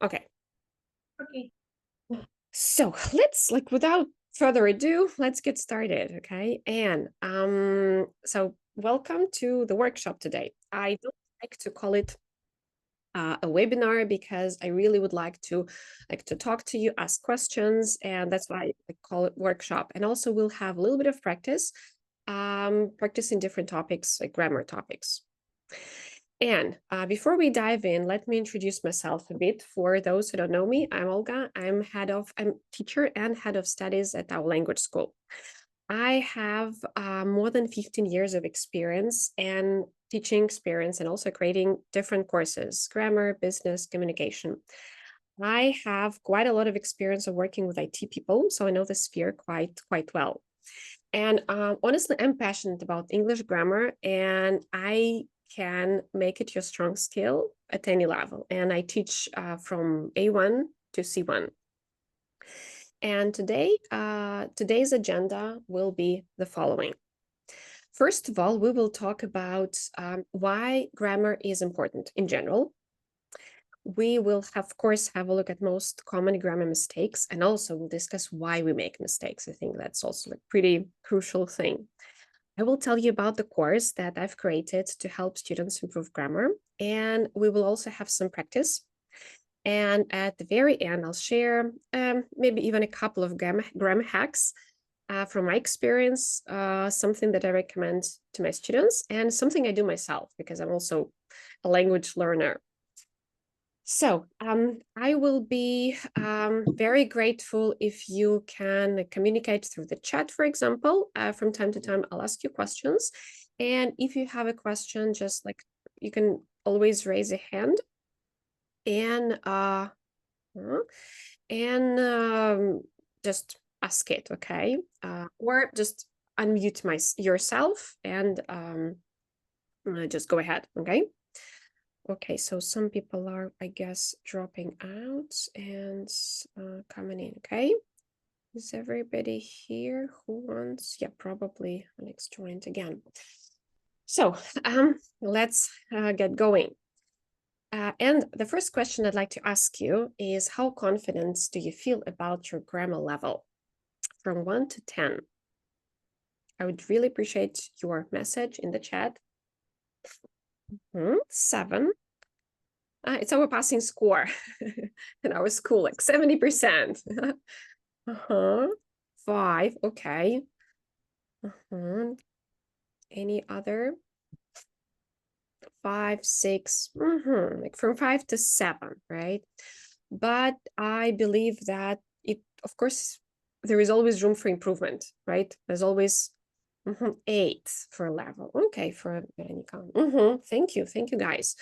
Okay. Okay. So let's without further ado, let's get started. Okay. And so welcome to the workshop today. I don't like to call it a webinar because I really would like to talk to you, ask questions, and that's why I call it workshop. And also we'll have a little bit of practice, practicing different topics like grammar topics. And before we dive in, let me introduce myself a bit. For those who don't know me, I'm Olga. I'm teacher and head of studies at our language school. I have more than 15 years of experience and teaching experience and also creating different courses, grammar, business, communication. I have quite a lot of experience of working with IT people, so I know the sphere quite well. And honestly, I'm passionate about English grammar, and I can make it your strong skill at any level. And I teach from A1 to C1. And today's agenda will be the following. First of all, we will talk about why grammar is important in general. We will, of course, have a look at most common grammar mistakes, and also we'll discuss why we make mistakes. I think that's also a pretty crucial thing. I will tell you about the course that I've created to help students improve grammar, and we will also have some practice. And at the very end, I'll share maybe even a couple of grammar hacks from my experience, something that I recommend to my students, and something I do myself because I'm also a language learner. So I will be very grateful if you can communicate through the chat, for example. From time to time, I'll ask you questions. And if you have a question, just you can always raise a hand and just ask it, okay? Or just unmute yourself and just go ahead, okay? Okay, so some people are, I guess, dropping out and coming in, okay? Is everybody here who wants? Yeah, probably Alex joined again. So let's get going. And the first question I'd like to ask you is, how confident do you feel about your grammar level from 1 to 10? I would really appreciate your message in the chat. 7. It's our passing score in our school, like 70%. 5, okay. Any other? 5, 6, like from 5 to 7, right? But I believe that of course, there is always room for improvement, right? There's always 8 for a level. Okay, for Veronica. Thank you, guys.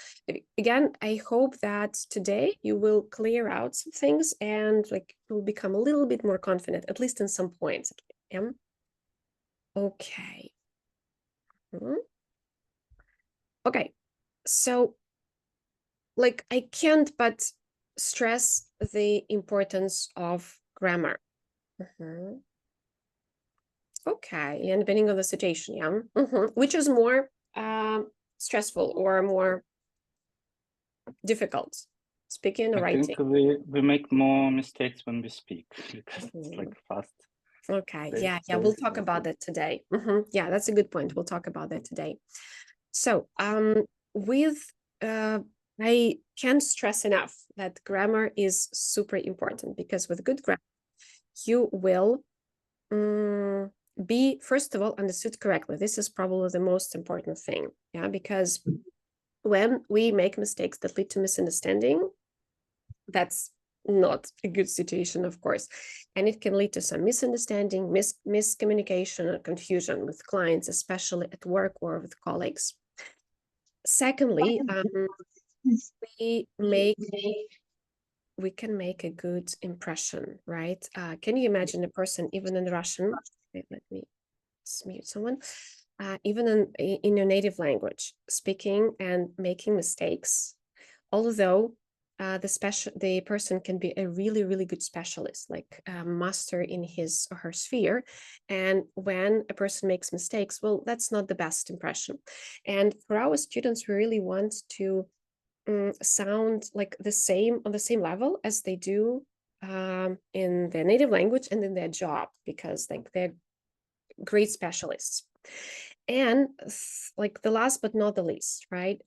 Again, I hope that today you will clear out some things and you'll become a little bit more confident, at least in some points. Yeah. Okay. Okay, so I can't but stress the importance of grammar. Okay, and depending on the situation, yeah. Which is more stressful or more difficult, speaking or writing? I think we make more mistakes when we speak because it's fast. Okay, yeah, we'll talk about that today. Yeah, that's a good point. We'll talk about that today. So I can't stress enough that grammar is super important, because with good grammar, you will be, first of all, understood correctly. This is probably the most important thing, yeah, because when we make mistakes that lead to misunderstanding, that's not a good situation, of course, and it can lead to some misunderstanding, miscommunication, or confusion with clients, especially at work or with colleagues. Secondly, we can make a good impression, right? Can you imagine a person, even in Russian? Okay, let me mute someone. Even in your native language, speaking and making mistakes, although the person can be a really good specialist, like a master in his or her sphere, and when a person makes mistakes, well, that's not the best impression. And for our students, we really want to sound like the same on the same level as they do in their native language and in their job, because like they're great specialists. And like the last but not the least, right?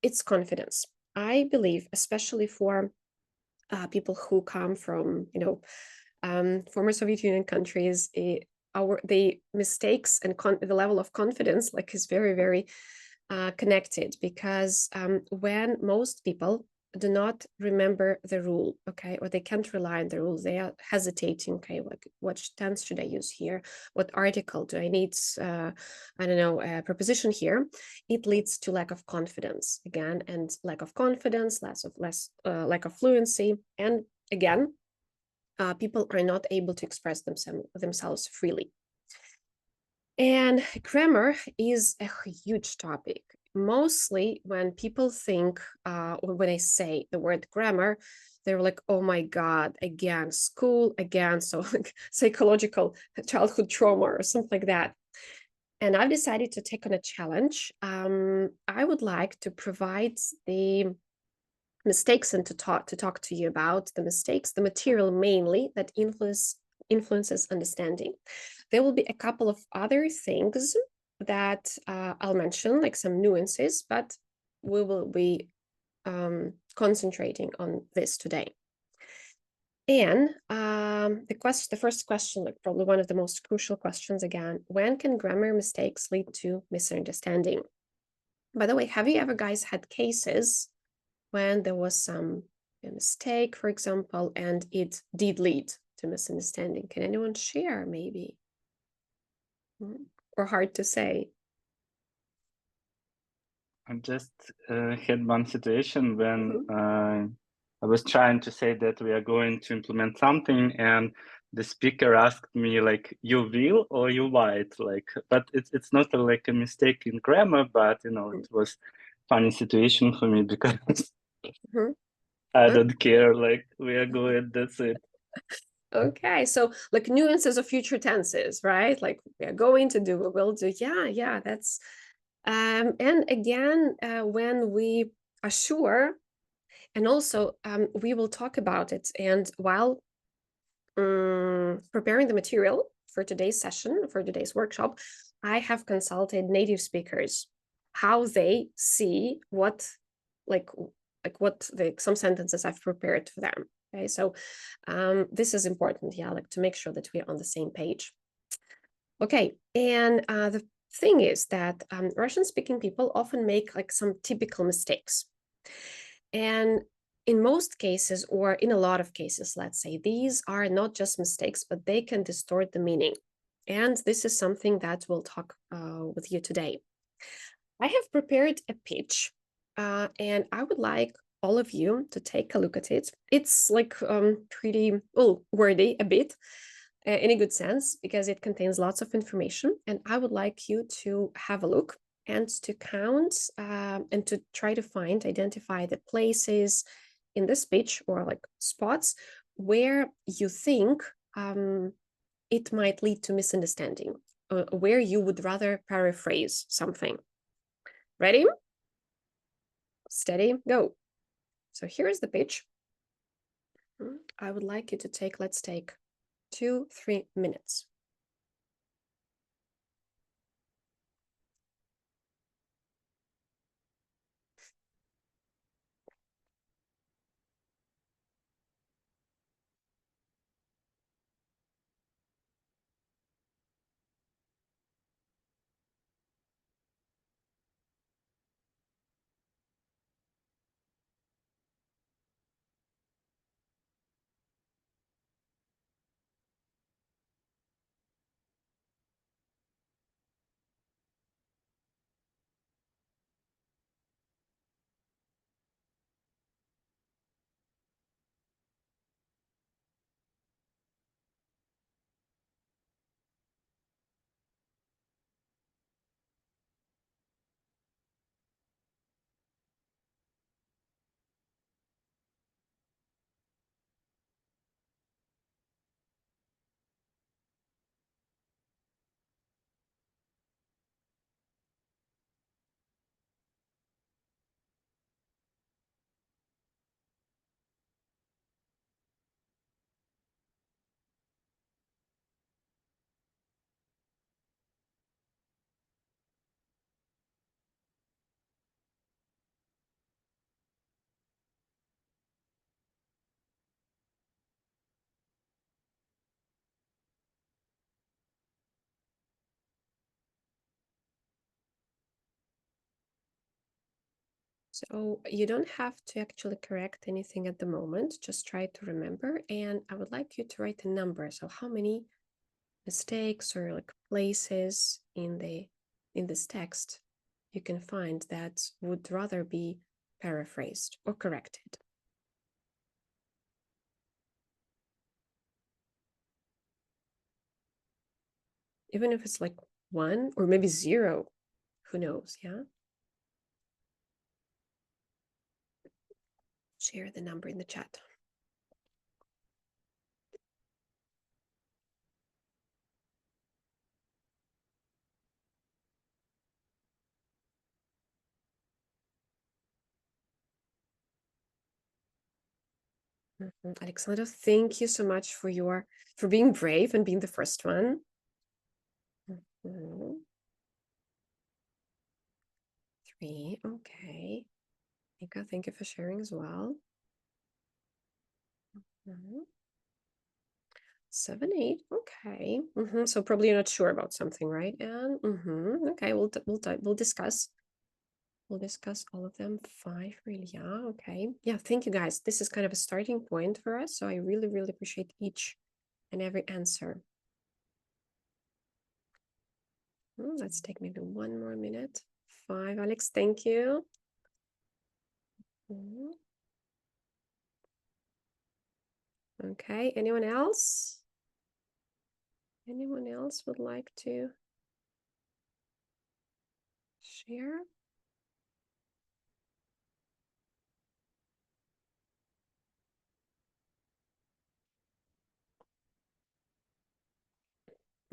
It's confidence. I believe, especially for people who come from, former Soviet Union countries, the mistakes and the level of confidence like is very, very connected, because when most people do not remember the rule, okay, or they can't rely on the rule, they are hesitating, okay, like what tense should I use here? What article do I need? I don't know, a preposition here. It leads to lack of confidence again, and lack of confidence, lack of fluency, and again, people are not able to express themselves freely. And grammar is a huge topic. Mostly when people think, or when I say the word grammar, they're like, oh my God, again, school, again. So like psychological childhood trauma or something like that. And I've decided to take on a challenge. I would like to provide the mistakes and to talk to you about the mistakes, the material mainly that influences understanding. There will be a couple of other things that I'll mention, like some nuances, but we will be concentrating on this today. And the first question, like probably one of the most crucial questions again, when can grammar mistakes lead to misunderstanding? By the way, have you ever guys had cases when there was some mistake, for example, and it did lead to misunderstanding? Can anyone share maybe? Or hard to say? I just had one situation when I was trying to say that we are going to implement something, and the speaker asked me like, "You will or you might?" Like, but it's not like a mistake in grammar, but it was funny situation for me because I don't care. Like, we are going. That's it. Okay, so like nuances of future tenses, right? Like we are going to do, we will do. Yeah, that's and again, when we are sure, and also we will talk about it. And while preparing the material for today's session, for today's workshop, I have consulted native speakers, how they see what, like what some sentences I've prepared for them. Okay, so this is important, yeah, like to make sure that we're on the same page. Okay, and the thing is that Russian-speaking people often make like some typical mistakes. And in most cases, or in a lot of cases, let's say, these are not just mistakes, but they can distort the meaning. And this is something that we'll talk with you today. I have prepared a pitch, and I would like all of you to take a look at it. It's like pretty, well, wordy a bit, in a good sense, because it contains lots of information. And I would like you to have a look and to count and to try to identify the places in the speech, or like spots where you think it might lead to misunderstanding, where you would rather paraphrase something. Ready? Steady, go. So here's the pitch. I would like you to take, let's take 2-3 minutes. So you don't have to actually correct anything at the moment. Just try to remember. And I would like you to write a number. So how many mistakes or like places in this text you can find that would rather be paraphrased or corrected. Even if it's like 1 or maybe 0, who knows, yeah? Share the number in the chat. Alexander, thank you so much for being brave and being the first one. 3, okay. Nika, thank you for sharing as well. 7, 8, okay. So probably you're not sure about something, right? And okay, we'll discuss. We'll discuss all of them. 5, really, yeah, okay. Yeah, thank you guys. This is kind of a starting point for us, so I really, really appreciate each and every answer. Let's take maybe 1 more minute. 5, Alex, thank you. Okay, anyone else? Anyone else would like to share?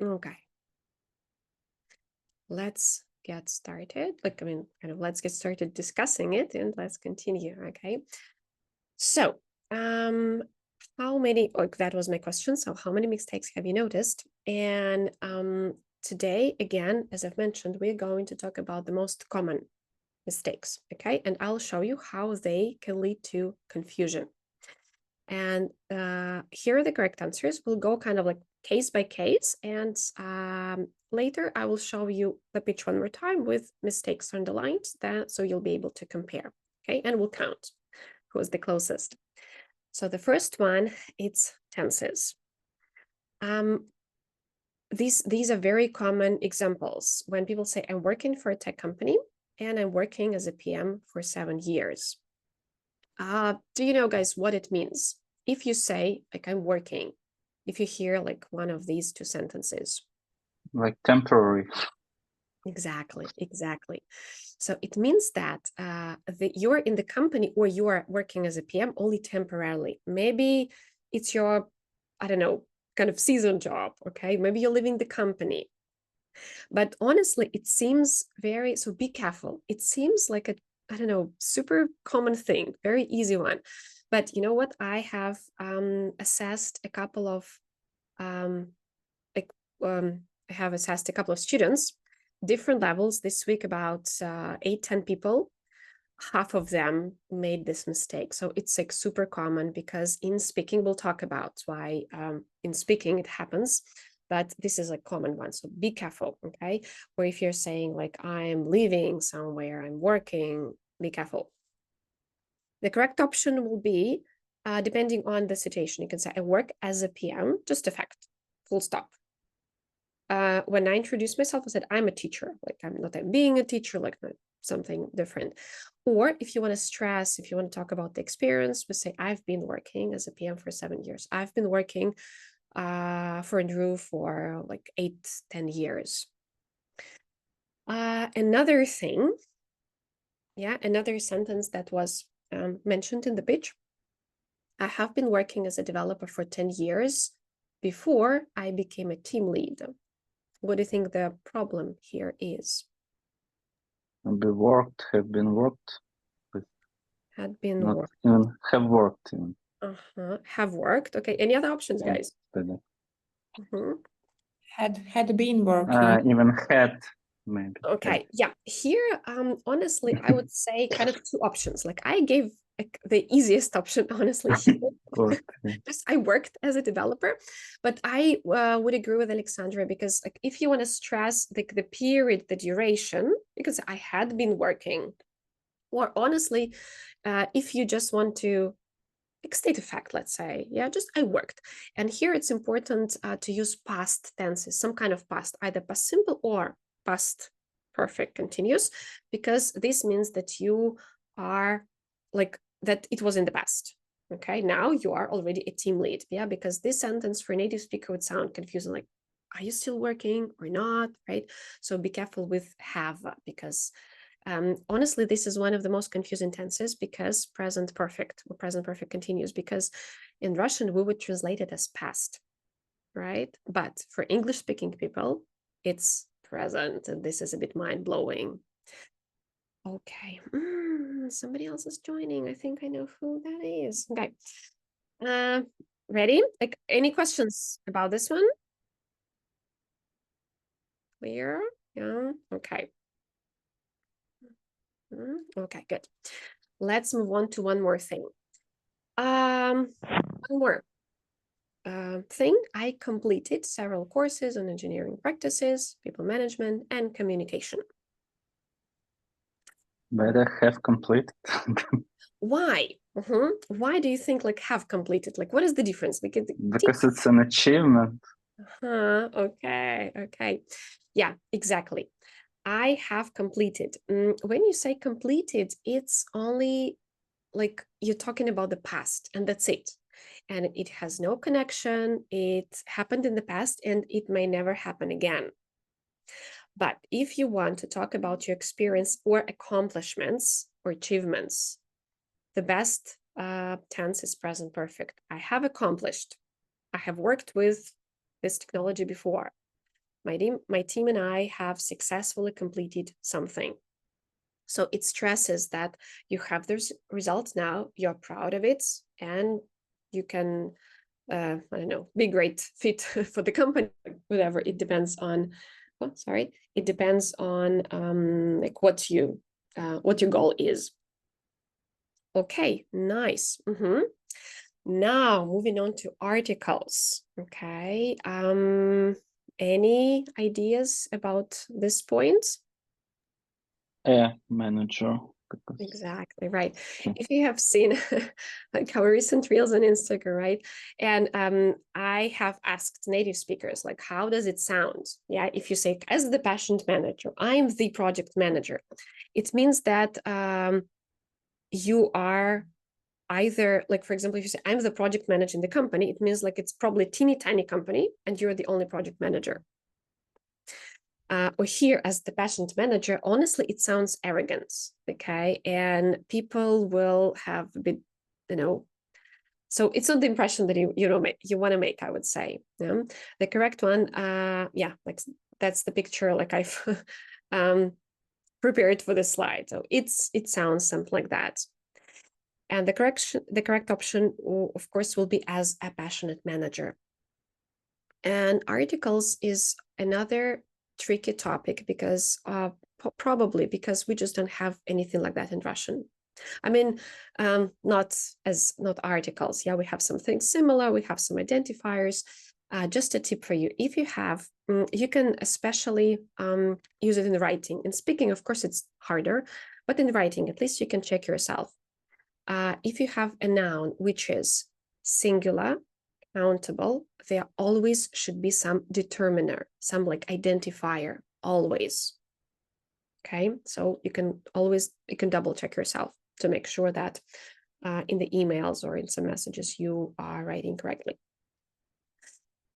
Okay. Let's get started. Let's get started discussing it and let's continue, okay? So, how many, that was my question. So how many mistakes have you noticed? And today, again, as I've mentioned, we're going to talk about the most common mistakes, okay? And I'll show you how they can lead to confusion. And here are the correct answers. We'll go kind of like case by case. And later I will show you the pitch one more time with mistakes underlined, so you'll be able to compare, okay? And we'll count who is the closest. So the first one, it's tenses. These are very common examples when people say, I'm working for a tech company and I'm working as a PM for 7 years. Do you know, guys, what it means? If you say, like, I'm working, if you hear like one of these 2 sentences. Like temporary. Exactly. So it means that you're in the company or you are working as a PM only temporarily. Maybe it's your, I don't know, kind of season job, okay? Maybe you're leaving the company. But honestly, it seems so be careful. It seems like a, I don't know, super common thing, very easy one. But you know what? I have assessed a couple of, I have assessed a couple of students, different levels this week, about 8-10 people. Half of them made this mistake. So it's like super common because in speaking, we'll talk about why in speaking it happens, but this is a common one. So be careful, okay? Or if you're saying like, I'm leaving somewhere, I'm working, be careful. The correct option will be, depending on the situation, you can say, I work as a PM, just a fact, full stop. When I introduced myself, I said, I'm a teacher, like I'm not being a teacher, like something different. Or if you want to stress, if you want to talk about the experience, we say, I've been working as a PM for 7 years. I've been working for Andrew for like 8-10 years. Another thing, another sentence that was mentioned in the pitch. I have been working as a developer for 10 years before I became a team lead. What do you think the problem here is? Have been worked. Had been Not worked. even have worked. Even. Have worked. Okay. Any other options, guys? Had been working. Even had, maybe. Okay. Yeah. Here, honestly, I would say kind of 2 options. Like I gave the easiest option, honestly. Just I worked as a developer, but I would agree with Alexandra because like if you want to stress the period, the duration, because I had been working Or honestly, if you just want to state a fact, let's say, yeah, just I worked. And here it's important to use past tenses, some kind of past, either past simple or past perfect continuous, because this means that you are like that it was in the past. Okay, now you are already a team lead, yeah, because this sentence for a native speaker would sound confusing, like, are you still working or not, right? So be careful with have, because honestly, this is one of the most confusing tenses, because present perfect or present perfect continuous, because in Russian, we would translate it as past, right? But for English speaking people, it's present, and this is a bit mind-blowing. Okay, somebody else is joining. I think I know who that is. Okay, ready? Like, any questions about this one? Clear? Yeah, okay. Okay, good. Let's move on to one more thing. One more thing. I completed several courses on engineering practices, people management, and communication. Better have completed. Why? Why do you think like have completed? Like, what is the difference? Because it's an achievement. Okay. Yeah, exactly. I have completed. When you say completed, it's only like you're talking about the past, and that's it. And it has no connection. It happened in the past, and it may never happen again. But if you want to talk about your experience or accomplishments or achievements, the best tense is present perfect. I have accomplished. I have worked with this technology before. My team and I have successfully completed something. So it stresses that you have those results now, you're proud of it, and you can, I don't know, be great fit for the company, whatever. It depends on, it depends on like what your goal is. Okay, nice. Now moving on to articles. Okay, any ideas about this point? Manager. Exactly right. If you have seen like our recent reels on Instagram, right? And I have asked native speakers, like, how does it sound? Yeah, if you say, as the passionate manager, I'm the project manager, it means that you are either, like, for example, if you say, I'm the project manager in the company, it means like it's probably a teeny tiny company and you're the only project manager. Or here as the passionate manager, honestly, it sounds arrogant, okay? And people will have a bit, so it's not the impression that you want to make, I would say. Yeah? The correct one, like that's the picture like I've prepared for this slide. So it sounds something like that. And the correct option, of course, will be as a passionate manager. And articles is another tricky topic, because probably because we just don't have anything like that in Russian. I mean, not articles. Yeah, we have something similar. We have some identifiers. Just a tip for you: if you have, you can especially use it in writing. In speaking, of course, it's harder, but in writing, at least you can check yourself. If you have a noun which is singular, countable, there always should be some determiner, some like identifier, always. Okay, so you can double check yourself to make sure that in the emails or in some messages you are writing correctly.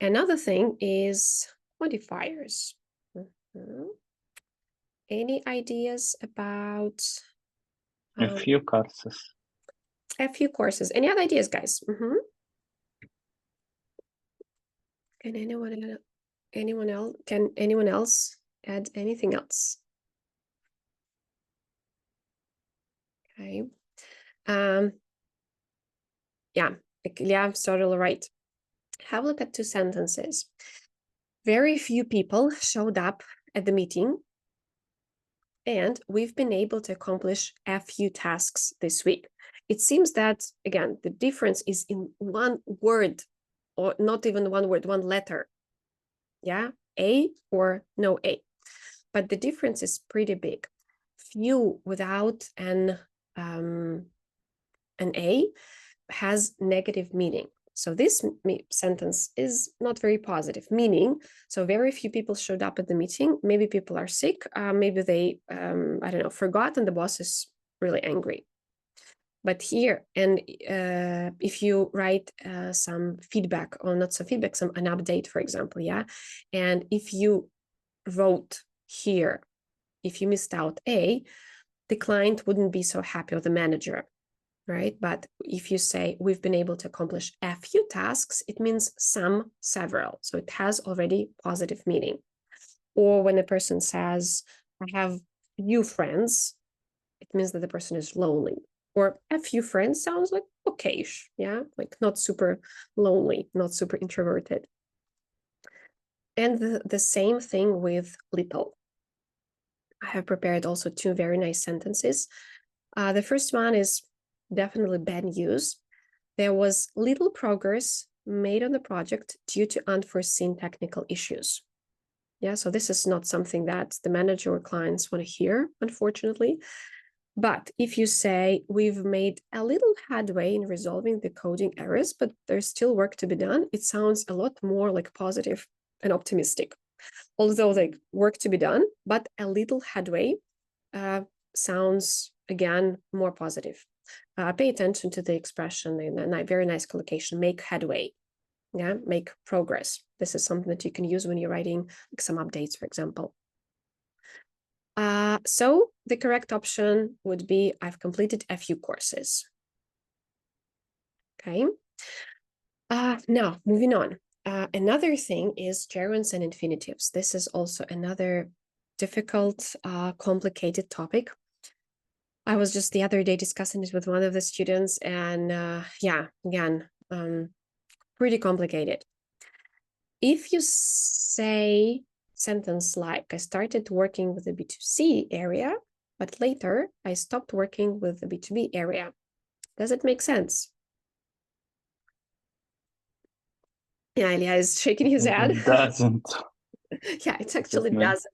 Another thing is modifiers. Any ideas about a few courses? A few courses. Any other ideas, guys? Can anyone else add anything else? Okay. Yeah, totally right. Have a look at two sentences. Very few people showed up at the meeting, and we've been able to accomplish a few tasks this week. It seems that, again, the difference is in one word, or not even one word, one letter. Yeah, A or no A. But the difference is pretty big. you without an A has negative meaning. So this sentence is not very positive, meaning, so very few people showed up at the meeting. Maybe people are sick. Maybe they, I don't know, forgot, and the boss is really angry. But here, and if you write some feedback, or not some feedback, an update, for example, yeah, and if you wrote here, if you missed out A, the client wouldn't be so happy, or the manager, right? But if you say we've been able to accomplish a few tasks, it means some, several. So it has already positive meaning. Or when a person says, I have few friends, it means that the person is lonely. Or a few friends sounds like okay-ish, yeah? Like not super lonely, not super introverted. And the same thing with little. I have prepared also two very nice sentences. The first one is definitely bad news. There was little progress made on the project due to unforeseen technical issues. Yeah, so this is not something that the manager or clients want to hear, unfortunately. But if you say we've made a little headway in resolving the coding errors, but there's still work to be done, it sounds a lot more like positive and optimistic. Although like work to be done, but a little headway sounds again more positive. Pay attention to the expression in a very nice collocation, make headway, yeah, make progress. This is something that you can use when you're writing like some updates, for example. So the correct option would be I've completed a few courses. Okay. Now moving on. Another thing is gerunds and infinitives. This is also another difficult, complicated topic. I was just the other day discussing it with one of the students, and yeah, again, pretty complicated. If you say sentence like, I started working with the B2C area, but later I stopped working with the B2B area. Does it make sense? Yeah, Ilya is shaking his head. It doesn't. Yeah, it actually doesn't.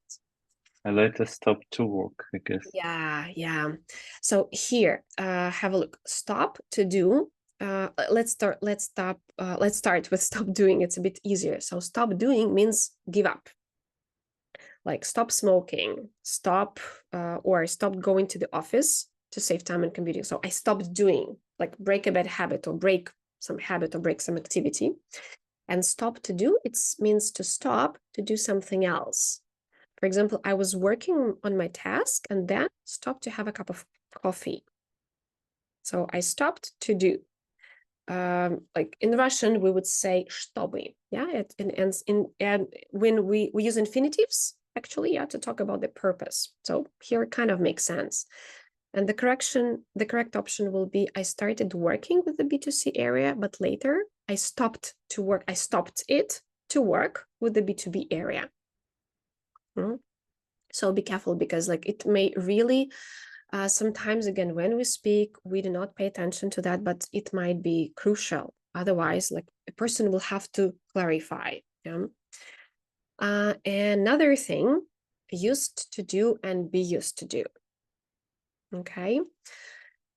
I later stopped to work, I guess. Yeah. So here, have a look. Stop to do. Let's start with stop doing. It's a bit easier. So stop doing means give up. Like stop smoking, stop or stop going to the office to save time and commuting. So I stopped doing, like break a bad habit or break some habit or break some activity. And stop to do, it means to stop to do something else. For example, I was working on my task and then stopped to have a cup of coffee. So I stopped to do. Like in Russian, we would say чтобы. Yeah, and when we use infinitives, actually, yeah, to talk about the purpose. So here it kind of makes sense. And the correct option will be I started working with the B2C area, but later I stopped to work. I stopped it to work with the B2B area. So be careful, because like it may really, sometimes again, when we speak, we do not pay attention to that, but it might be crucial. Otherwise, like a person will have to clarify. Yeah? Another thing, used to do and be used to do. Okay.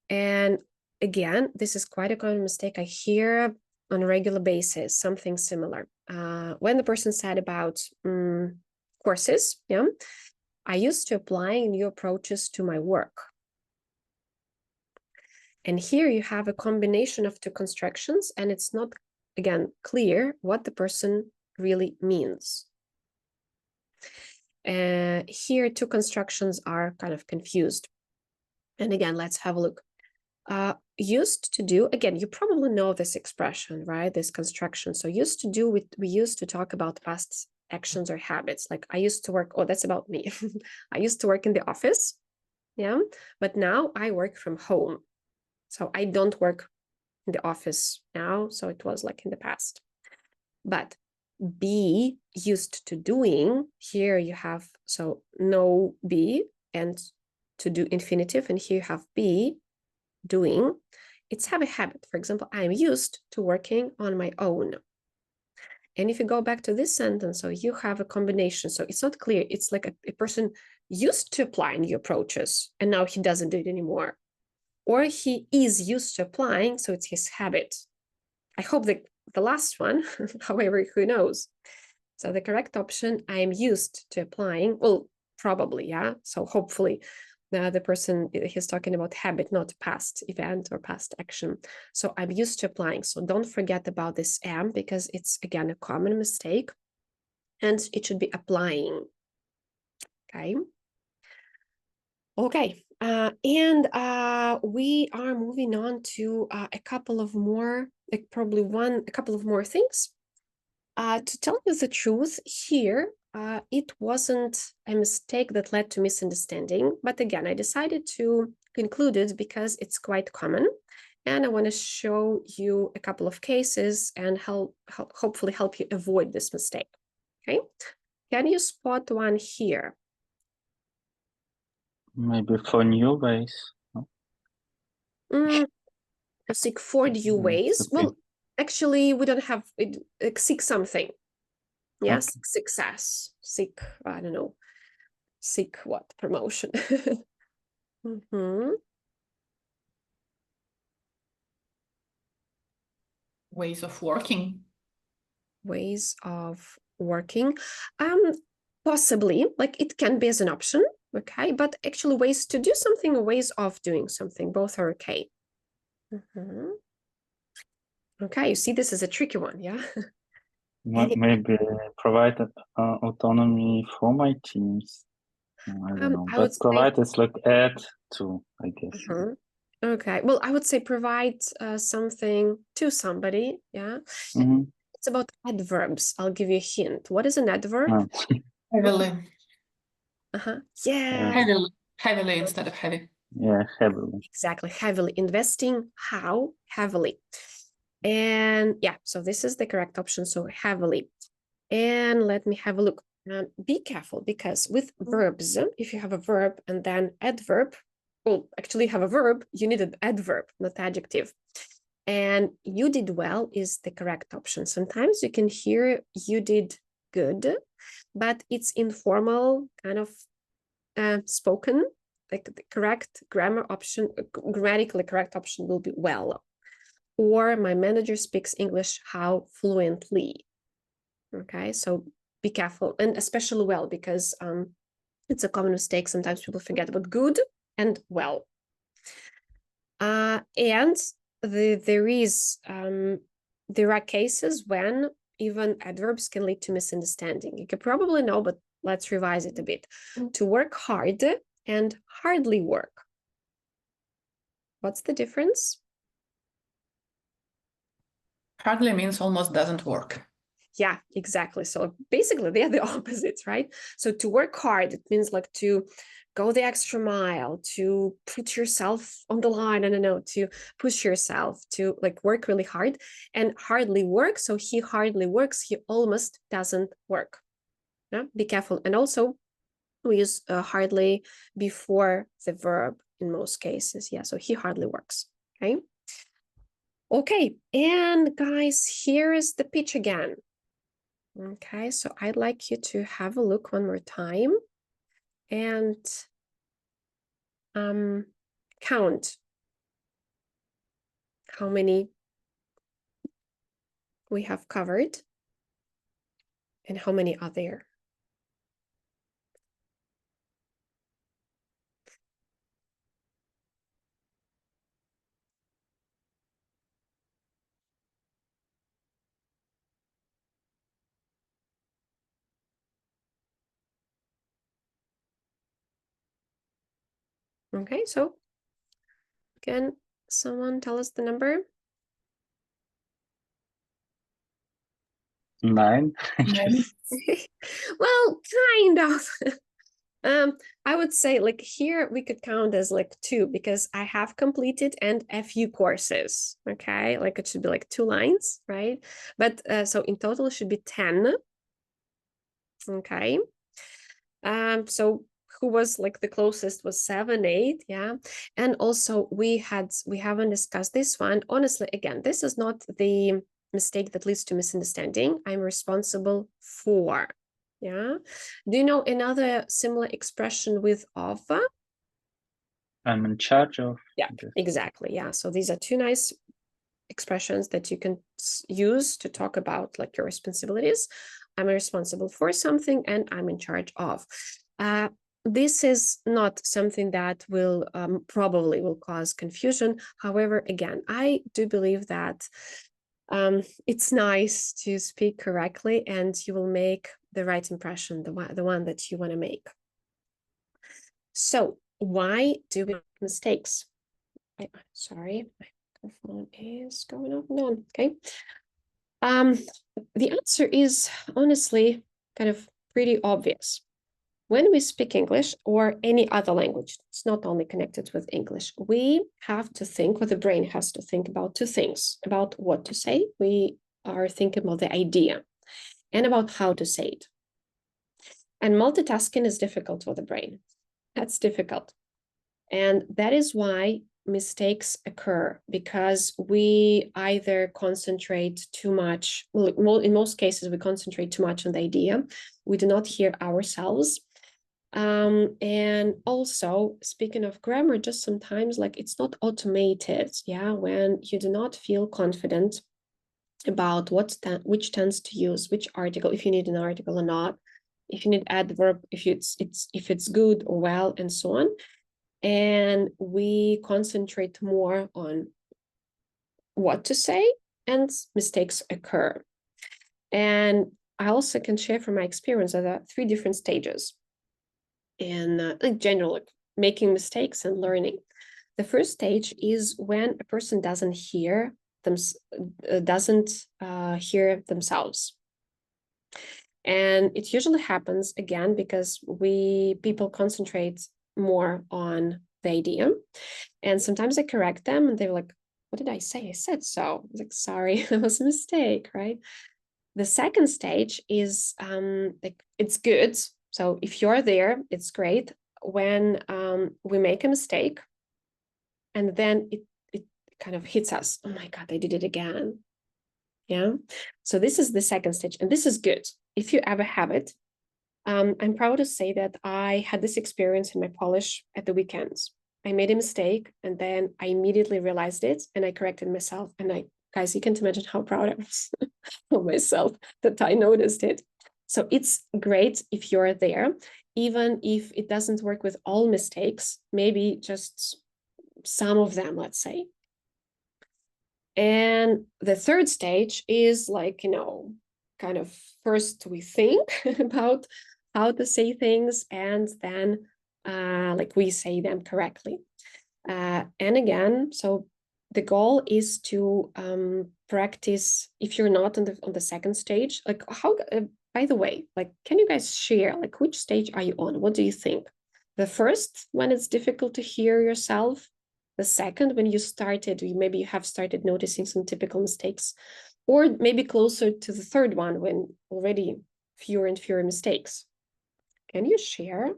And again, this is quite a common mistake I hear on a regular basis, something similar. When the person said about courses, yeah, I used to apply new approaches to my work. And here you have a combination of two constructions, and it's not, again, clear what the person really means. Here, two constructions are kind of confused. And again, let's have a look. Used to do, again, you probably know this expression, right? This construction. So used to do, we used to talk about past actions or habits. Like I used to work, oh, that's about me. I used to work in the office, yeah, but now I work from home. So I don't work in the office now. So it was like in the past. But be used to doing, here you have, so no be and to do infinitive, and here you have be doing. It's have a habit. For example, I'm used to working on my own. And if you go back to this sentence, so you have a combination. So it's not clear. It's like a person used to applying new approaches and now he doesn't do it anymore. Or he is used to applying, so it's his habit. I hope that the last one, however, who knows? So the correct option, I am used to applying, well, probably, yeah. So hopefully the person, he's talking about habit, not past event or past action. So I'm used to applying. So don't forget about this am, because it's, again, a common mistake. And it should be applying, okay? Okay, and we are moving on to a couple of more, like probably a couple of more things. To tell you the truth, here, it wasn't a mistake that led to misunderstanding. But again, I decided to include it because it's quite common. And I want to show you a couple of cases and hopefully help you avoid this mistake. Okay, can you spot one here? Maybe for new ways. Seek for new ways. Okay. Well, actually, we don't have it. Seek something. Yes, Okay. success. Seek, I don't know. Seek what? Promotion. Ways of working. Ways of working. Possibly, like it can be as an option, okay, but actually ways to do something or ways of doing something, both are okay. Okay, you see, this is a tricky one, yeah? Maybe provide autonomy for my teams. I don't know, but provide is like add to, I guess. Okay, well, I would say provide something to somebody, yeah? It's about adverbs. I'll give you a hint. What is an adverb? Heavily. Yeah. Heavily instead of heavy. Yeah, heavily. Exactly, heavily. Investing, how? Heavily. And yeah, so this is the correct option, so heavily. And let me have a look. Be careful, because with verbs, if you have a verb and then adverb, well, actually have a verb, you need an adverb, not adjective. And you did well is the correct option. Sometimes you can hear you did good, but it's informal, kind of spoken. Like the correct grammar option, grammatically correct option will be well. Or my manager speaks English how fluently. Okay, so be careful, and especially well, because it's a common mistake. Sometimes people forget about good and well. And there are cases when even adverbs can lead to misunderstanding. You could probably know, but let's revise it a bit. To work hard and hardly work. What's the difference? Hardly means almost doesn't work. Yeah, exactly. So basically they're the opposites, right? So to work hard, it means like to go the extra mile, to put yourself on the line, I don't know, to push yourself, to like work really hard. And hardly work, so he hardly works, he almost doesn't work. Yeah, be careful. And also we use hardly before the verb in most cases. Yeah, so he hardly works, okay? Okay, and guys, here is the pitch again. Okay, so I'd like you to have a look one more time and count how many we have covered and how many are there. Okay, so can someone tell us the number? 9. Well, kind of. I would say like here we could count as like 2 because I have completed and a few courses. Okay, like it should be like 2 lines, right? But so in total it should be 10. Okay. So who was like the closest was 7, 8, yeah. And also we haven't discussed this one. Honestly, again, this is not the mistake that leads to misunderstanding, I'm responsible for. Yeah. Do you know another similar expression with of? I'm in charge of. Yeah, this. exactly. Yeah. So these are two nice expressions that you can use to talk about like your responsibilities. I'm responsible for something and I'm in charge of. This is not something that will probably will cause confusion. However, again, I do believe that it's nice to speak correctly and you will make the right impression, the one that you want to make. So why do we make mistakes? Sorry, my microphone is going off and on. Okay. The answer is honestly kind of pretty obvious. When we speak English or any other language, it's not only connected with English, we have to think, or the brain has to think about two things, about what to say. We are thinking about the idea and about how to say it. And multitasking is difficult for the brain. That's difficult. And that is why mistakes occur, because we either concentrate too much, well, in most cases, we concentrate too much on the idea. We do not hear ourselves. And also, speaking of grammar, just sometimes like it's not automated, yeah, when you do not feel confident about which tense to use, which article, if you need an article or not, if you need adverb, if it's good or well, and so on. And we concentrate more on what to say, and mistakes occur. And I also can share from my experience that there are 3 different stages in general, like making mistakes and learning. The first stage is when a person doesn't hear themselves. And it usually happens again because people concentrate more on the idea, and sometimes I correct them and they're like, what did I say? I said so. I was like, sorry, that was a mistake, right? The second stage is like, it's good. So if you're there, it's great when we make a mistake and then it kind of hits us. Oh my God, I did it again. Yeah. So this is the second stage, and this is good. If you ever have it, I'm proud to say that I had this experience in my Polish at the weekends. I made a mistake and then I immediately realized it and I corrected myself. And guys, you can't imagine how proud I was of myself that I noticed it. So it's great if you're there, even if it doesn't work with all mistakes, maybe just some of them, let's say. And the third stage is like, kind of first we think about how to say things, and then like we say them correctly. And again, so the goal is to practice. If you're not on the second stage, like how, by the way, like, can you guys share, like, which stage are you on? What do you think? The first, when it's difficult to hear yourself? The second, when maybe you have started noticing some typical mistakes, or maybe closer to the third one when already fewer and fewer mistakes? Can you share?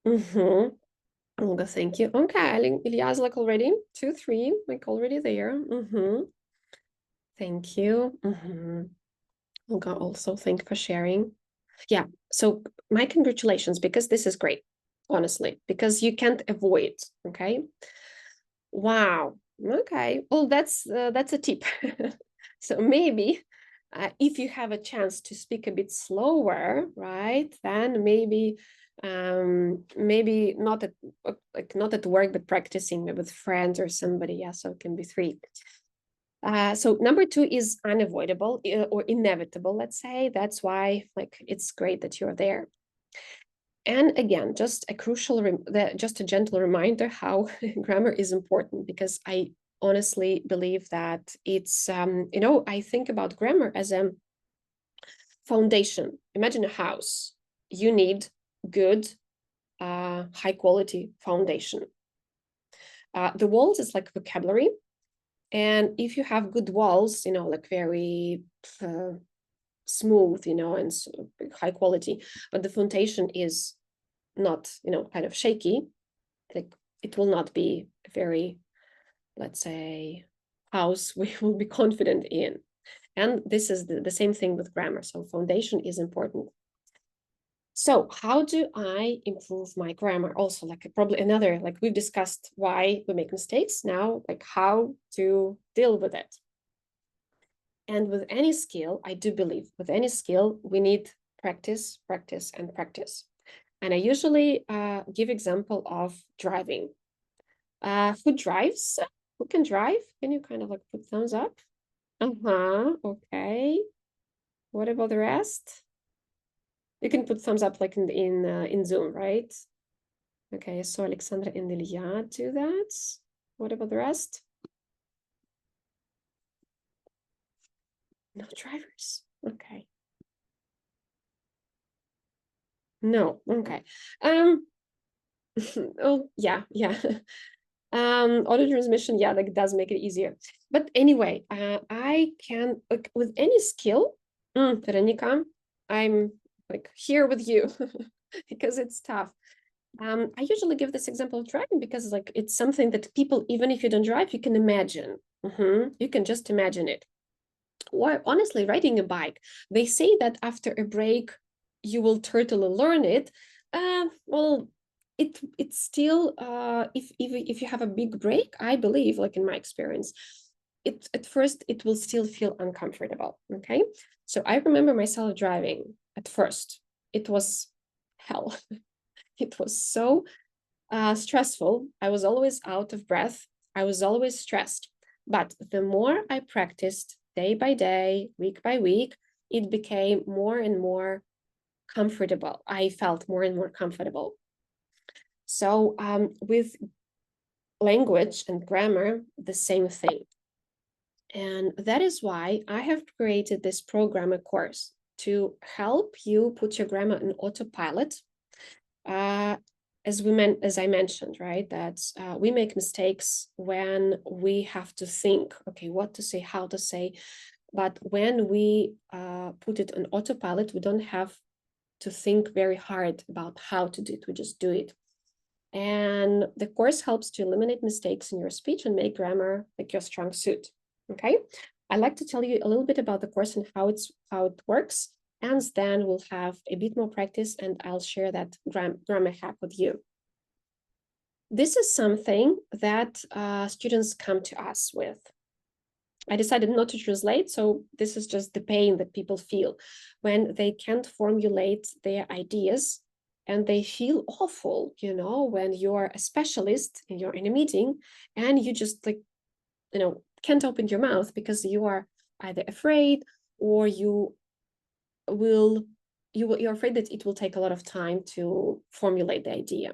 Olga, thank you. Okay, Ilya's like already 2, 3, like already there. Thank you. Olga, also thank you for sharing. Yeah, so my congratulations, because this is great, honestly, because you can't avoid, okay? Wow, okay. Well, that's a tip. So maybe if you have a chance to speak a bit slower, right, then maybe not at work, but practicing maybe with friends or somebody. Yeah, so it can be 3. So number 2 is unavoidable or inevitable, let's say. That's why, like, it's great that you're there. And again, just a gentle reminder how grammar is important, because I honestly believe that it's, I think about grammar as a foundation. Imagine a house. You need good, high quality foundation. The walls is like vocabulary. And if you have good walls, like very smooth, and high quality, but the foundation is not, kind of shaky, like it will not be very, let's say, house we will be confident in. And this is the same thing with grammar. So foundation is important. So how do I improve my grammar? Also, like probably another, like we've discussed why we make mistakes. Now, like how to deal with it. And with any skill, I do believe with any skill, we need practice, practice, and practice. And I usually give example of driving. Who drives? Who can drive? Can you kind of like put thumbs up? Okay. What about the rest? You can put thumbs up like in Zoom, right? Okay, so Alexandra and Ilya do that. What about the rest? No drivers. Okay. No. Okay. Oh yeah. Auto transmission, yeah, like does make it easier. But anyway, I can like with any skill. Veronica, I'm like here with you because it's tough. I usually give this example of driving because like it's something that people, even if you don't drive, you can imagine. You can just imagine it. Or honestly, riding a bike, they say that after a break, you will totally learn it. Well, it's still if you have a big break, I believe, like in my experience, it at first it will still feel uncomfortable. Okay, so I remember myself driving at first. It was hell. It was so stressful. I was always out of breath. I was always stressed. But the more I practiced day by day, week by week, it became more and more comfortable. I felt more and more comfortable. So with language and grammar, the same thing. And that is why I have created this programmer course to help you put your grammar in autopilot. As I mentioned, right, that we make mistakes when we have to think, okay, what to say, how to say. But when we put it on autopilot, we don't have to think very hard about how to do it. We just do it. And the course helps to eliminate mistakes in your speech and make grammar like your strong suit. Okay, I'd like to tell you a little bit about the course and how it works. And then we'll have a bit more practice and I'll share that grammar hack with you. This is something that students come to us with. I decided not to translate, so this is just the pain that people feel when they can't formulate their ideas and they feel awful, you know, when you're a specialist and you're in a meeting and you just like, you know, can't open your mouth because you are either afraid or you're afraid that it will take a lot of time to formulate the idea.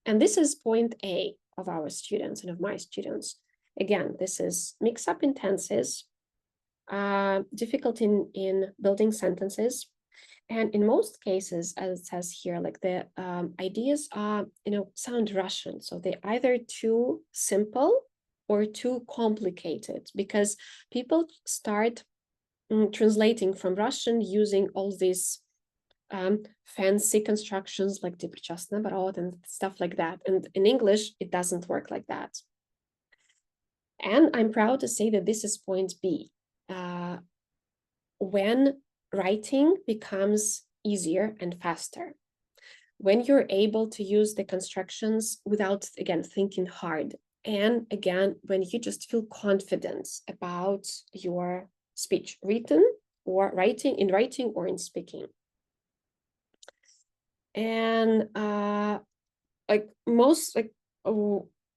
And this is point A of our students and of my students. Again, this is mix-up in tenses, difficulty in building sentences. And in most cases, as it says here, like the ideas are, you know, sound Russian. So they're either too simple or too complicated because people start translating from Russian using all these fancy constructions like типичных, наоборот, and stuff like that. And in English, it doesn't work like that. And I'm proud to say that this is point B. When writing becomes easier and faster, when you're able to use the constructions without, again, thinking hard, and again, when you just feel confident about your speech, written or writing, in writing or in speaking. And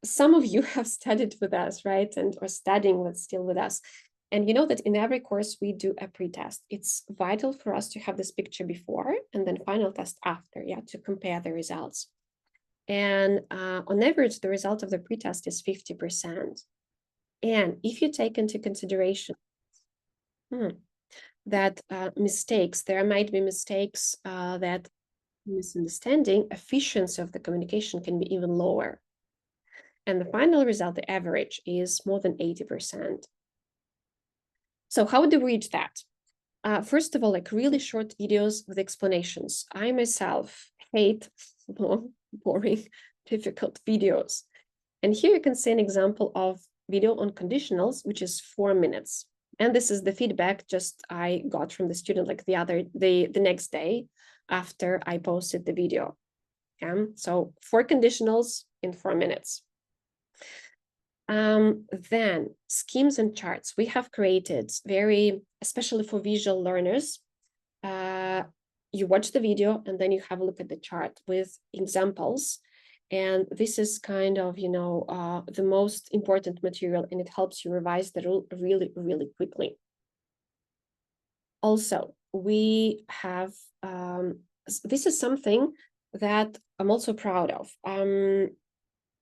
some of you have studied with us, right? And or studying with still with us. And you know that in every course we do a pretest. It's vital for us to have this picture before and then final test after, yeah, to compare the results. And on average, the result of the pretest is 50%. And if you take into consideration that mistakes, there might be mistakes that misunderstanding, efficiency of the communication can be even lower. And the final result, the average, is more than 80%. So how do we reach that? First of all, like really short videos with explanations. I myself hate long, boring, difficult videos. And here you can see an example of video on conditionals, which is 4 minutes. And this is the feedback just I got from the student like the next day after I posted the video. Okay, so 4 conditionals in 4 minutes. Then schemes and charts we have created especially for visual learners. You watch the video and then you have a look at the chart with examples. And this is kind of, the most important material, and it helps you revise the rule really, really quickly. Also, we have, this is something that I'm also proud of.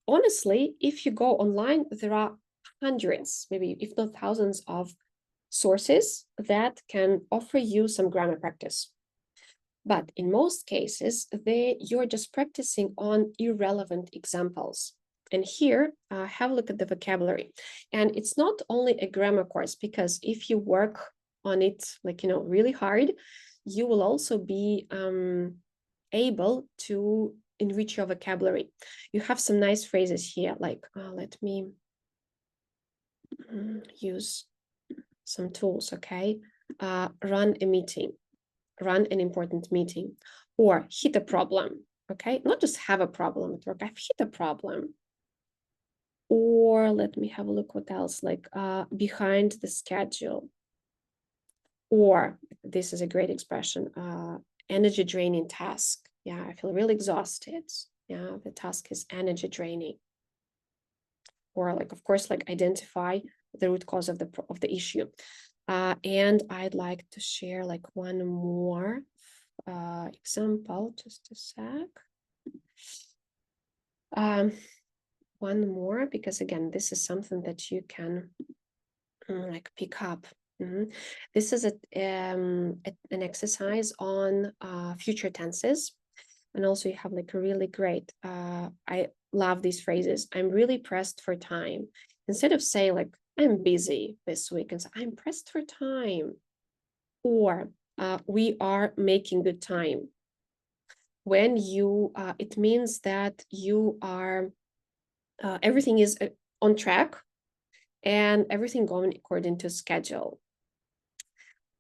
Honestly, if you go online, there are hundreds, maybe if not thousands of sources that can offer you some grammar practice. But in most cases, you're just practicing on irrelevant examples. And here, have a look at the vocabulary. And it's not only a grammar course, because if you work on it, really hard, you will also be able to enrich your vocabulary. You have some nice phrases here, like, let me use some tools, okay? Run a meeting. Run an important meeting, or hit a problem, okay? Not just have a problem at work, I've hit a problem. Or let me have a look what else, like behind the schedule. Or this is a great expression, energy draining task. Yeah, I feel really exhausted. Yeah, the task is energy draining. Or like, of course, like identify the root cause of the issue. And I'd like to share like one more example, just a sec. One more, because again, this is something that you can like pick up. This is an exercise on future tenses. And also you have like a really great, I love these phrases. I'm really pressed for time. Instead of saying like, I'm busy this week, and so I'm pressed for time. Or we are making good time. When you, it means that you are, everything is on track and everything going according to schedule.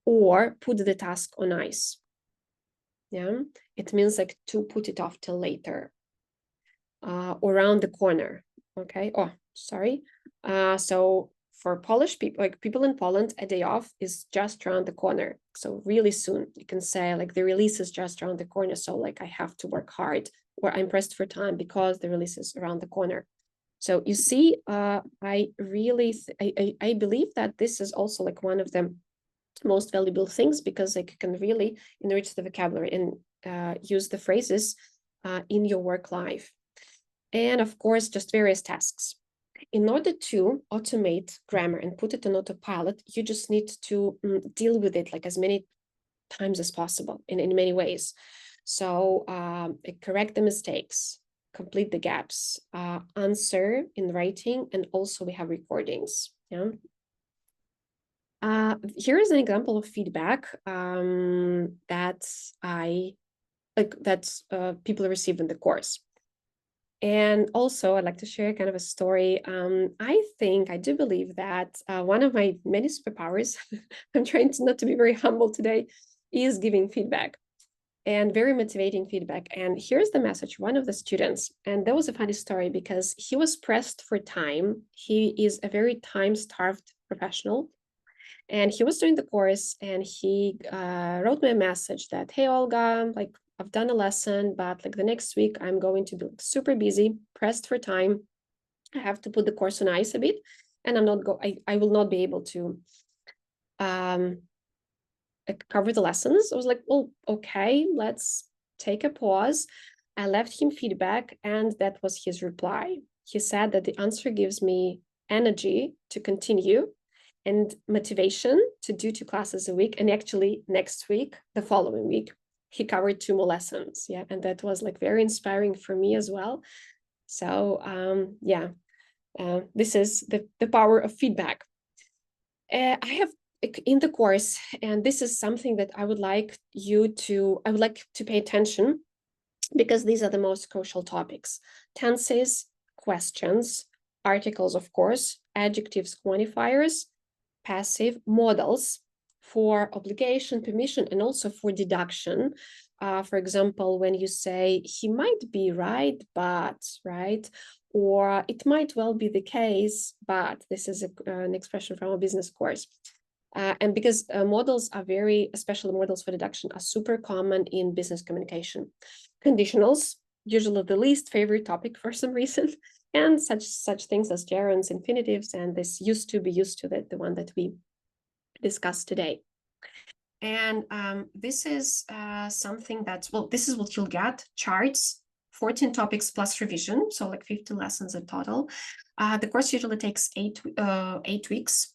Or put the task on ice. Yeah, it means like to put it off till later. Or around the corner. Okay. Oh, sorry. So for Polish people, like people in Poland, a day off is just around the corner. So really soon you can say like the release is just around the corner. So like I have to work hard, or I'm pressed for time because the release is around the corner. So you see, I believe that this is also like one of the most valuable things, because like you can really enrich the vocabulary and use the phrases in your work life. And of course, just various tasks. In order to automate grammar and put it on autopilot, you just need to deal with it like as many times as possible in many ways. So correct the mistakes, complete the gaps, answer in writing, and also we have recordings. Yeah. Here is an example of feedback that people receive in the course. And also, I'd like to share kind of a story. I do believe that one of my many superpowers, I'm trying not to be very humble today, is giving feedback, and very motivating feedback. And here's the message, one of the students, and that was a funny story because he was pressed for time. He is a very time-starved professional. And he was doing the course, and he wrote me a message that, hey, Olga, like, I've done a lesson, but like the next week I'm going to be like, super busy, pressed for time. I have to put the course on ice a bit, and I will not be able to cover the lessons. I was like, well, okay, let's take a pause. I left him feedback, and that was his reply. He said that the answer gives me energy to continue and motivation to do 2 classes a week. And actually next week, the following week, he covered 2 more lessons. Yeah. And that was like very inspiring for me as well. So this is the power of feedback. I have in the course, and this is something that I would like to pay attention, because these are the most crucial topics: tenses, questions, articles, of course, adjectives, quantifiers, passive, modals for obligation, permission, and also for deduction. For example, when you say he might be right, but, right? Or it might well be the case, but this is an expression from a business course. And because models are especially models for deduction, are super common in business communication. Conditionals, usually the least favorite topic for some reason, and such things as gerunds, infinitives, and this used to, be used to, the one that we discussed today. And this is something that's, well, this is what you'll get, charts, 14 topics plus revision, so like 50 lessons in total. The course usually takes 8 weeks.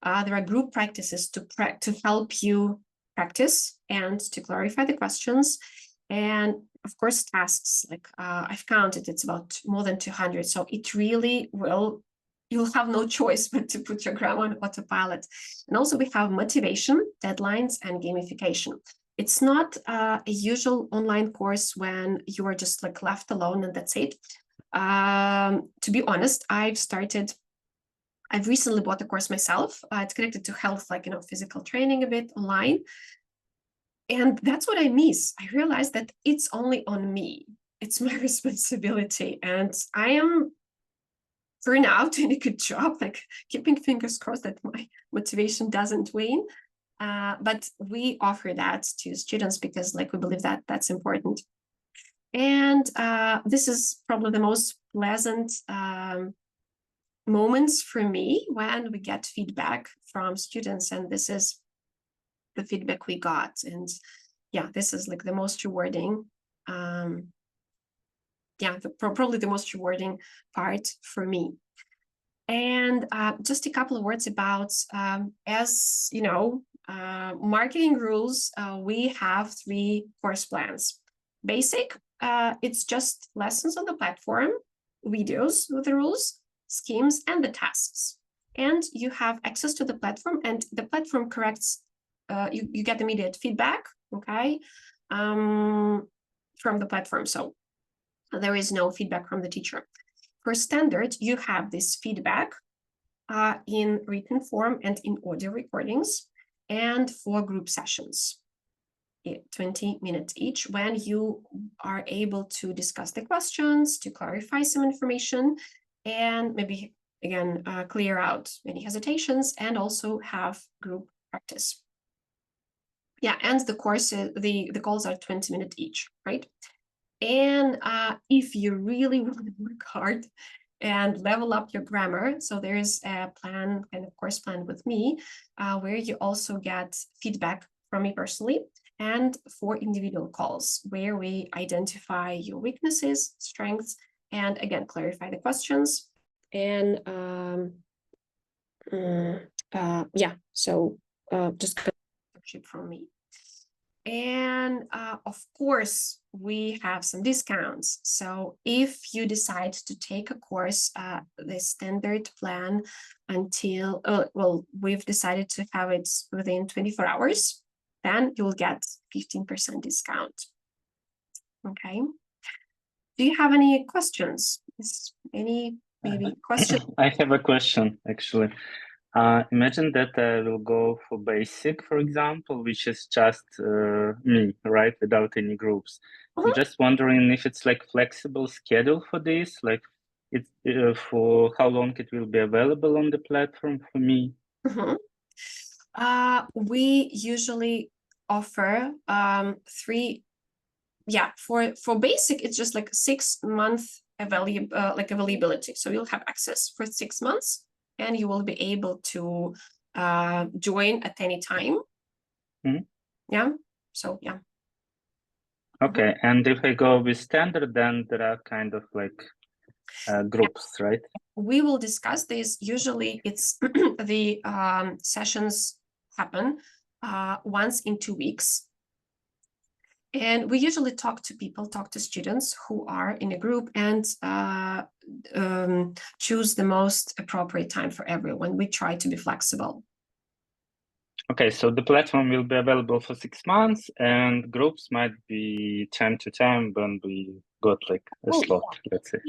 There are group practices to help you practice and to clarify the questions. And of course, tasks, like I've counted, it's about more than 200. So it really will, you'll have no choice but to put your grammar on autopilot. And also we have motivation, deadlines, and gamification. It's not a usual online course when you are just like left alone and that's it. To be honest, I've recently bought a course myself. It's connected to health, like, physical training a bit online. And that's what I miss. I realized that it's only on me. It's my responsibility. And I am, for now, doing a good job, like keeping fingers crossed that my motivation doesn't wane. But we offer that to students because, like, we believe that that's important. And this is probably the most pleasant moments for me when we get feedback from students, and this is the feedback we got. And yeah, this is like the most rewarding, probably the most rewarding part for me. And just a couple of words about, as you know, marketing rules, we have 3 course plans. Basic, it's just lessons on the platform, videos with the rules, schemes, and the tasks. And you have access to the platform, and the platform corrects, you get immediate feedback, okay, from the platform. So there is no feedback from the teacher. For standard, you have this feedback in written form and in audio recordings, and for group sessions, 20 minutes each, when you are able to discuss the questions, to clarify some information, and maybe, again, clear out any hesitations, and also have group practice. Yeah, and the course, the calls are 20 minutes each, right? And if you really want to work hard and level up your grammar, so there is a plan, kind of course plan with me, where you also get feedback from me personally, and 4 individual calls where we identify your weaknesses, strengths, and again, clarify the questions. And so just membership from me. And of course, we have some discounts. So if you decide to take a course, the standard plan until, well, we've decided to have it within 24 hours, then you'll get 15% discount. Okay. Do you have any questions? Any maybe question? I have a question, actually. Imagine that I will go for basic, for example, which is just me, right, without any groups. I'm just wondering if it's like flexible schedule for this, like it's for how long it will be available on the platform for me. We usually offer 3. Yeah, for basic, it's just like 6-month availability. So you'll have access for 6 months, and you will be able to join at any time. Yeah, so yeah. Okay, and if I go with standard, then there are kind of like groups, right? We will discuss this. Usually it's the sessions happen once in 2 weeks. And we usually talk to students who are in a group, and choose the most appropriate time for everyone. We try to be flexible. Okay, so the platform will be available for 6 months, and groups might be time to time when we got like a slot, let's say.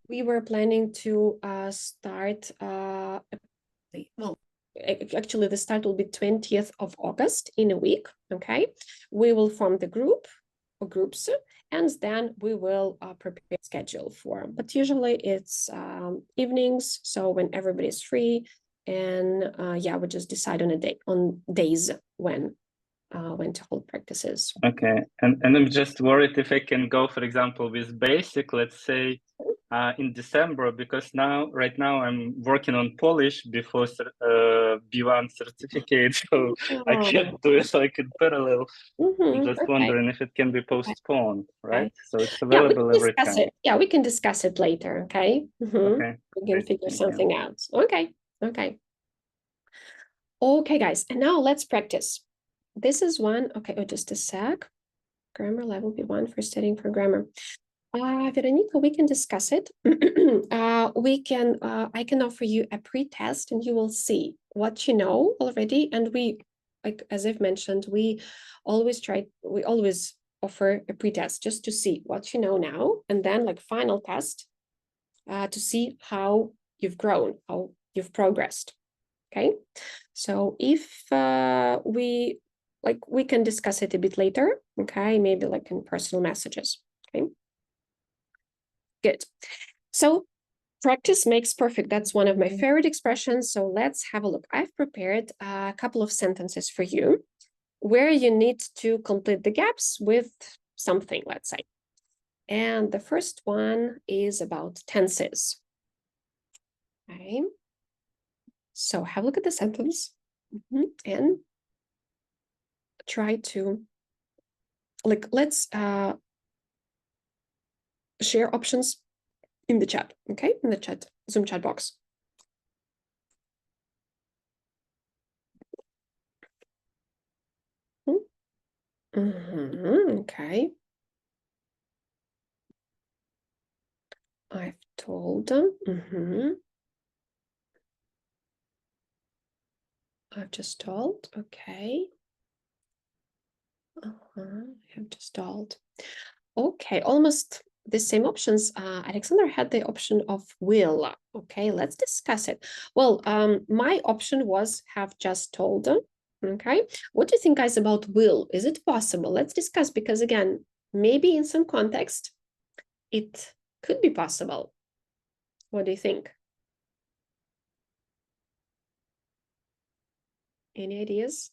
we were planning to start well, actually the start will be 20th of August in a week. Okay, we will form the group or groups, and then we will prepare a schedule for, but usually it's evenings, so when everybody's free, and yeah, we just decide on days when to hold practices. Okay, and I'm just worried if I can go, for example, with basic, let's say, in December, because right now I'm working on Polish before B1 certificate, so I can't do it like in parallel. I'm just wondering if it can be postponed, right? So it's available every time. Yeah, we can discuss it later. Okay. Okay. We can figure something out. Okay. Okay, guys, and now let's practice. This is one. Okay, oh, just a sec. Grammar level B1 for studying for grammar. Veronica, we can discuss it. I can offer you a pre-test and you will see what you know already. And we, like, as I've mentioned, we always offer a pre-test just to see what you know now. And then like final test to see how you've grown, how you've progressed. Okay. So if we can discuss it a bit later. Okay. Maybe like in personal messages. Okay. Good. So practice makes perfect. That's one of my favorite expressions. So let's have a look. I've prepared a couple of sentences for you where you need to complete the gaps with something, let's say. And the first one is about tenses. Okay. So have a look at the sentence and try to, like, let's share options in the chat, okay? In the chat, Zoom chat box. Okay. I've told them. I've just told. Okay. I have just told. Okay, almost the same options. Alexander had the option of will. Okay, let's discuss it. Well, my option was have just told them. Okay, what do you think, guys, about will? Is it possible? Let's discuss, because again, maybe in some context, it could be possible. What do you think? Any ideas?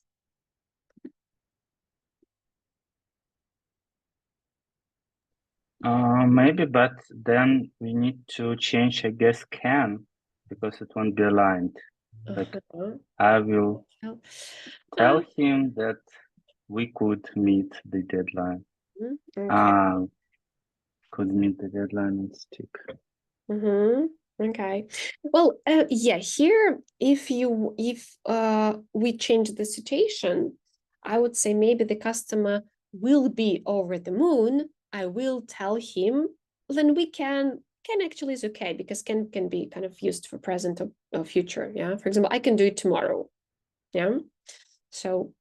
Maybe, but then we need to change, I guess, can, because it won't be aligned. Like, I will tell him that we could meet the deadline. Okay. Could meet the deadline and stick. Okay. Well, yeah, here, if we change the situation, I would say maybe the customer will be over the moon. I will tell him, then we can actually is okay, because can be kind of used for present or future. Yeah. For example, I can do it tomorrow. Yeah. So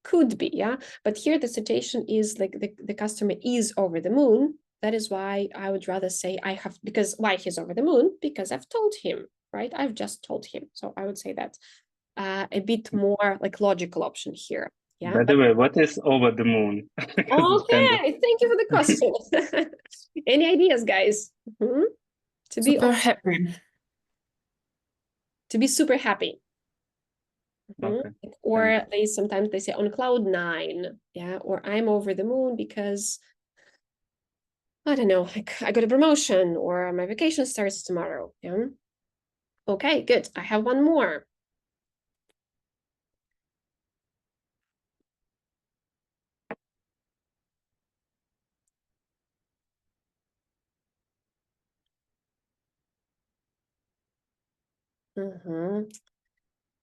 could be, yeah. But here the situation is like the customer is over the moon. That is why I would rather say I have, because why he's over the moon? Because I've told him, right? I've just told him. So I would say that a bit more like logical option here. Yeah. By the way, what is over the moon? Okay, thank you for the question. Any ideas, guys? To be super happy. To be super happy. Okay. Or sometimes they say on cloud 9, yeah, or I'm over the moon because I don't know, like I got a promotion or my vacation starts tomorrow. Yeah. Okay, good. I have one more.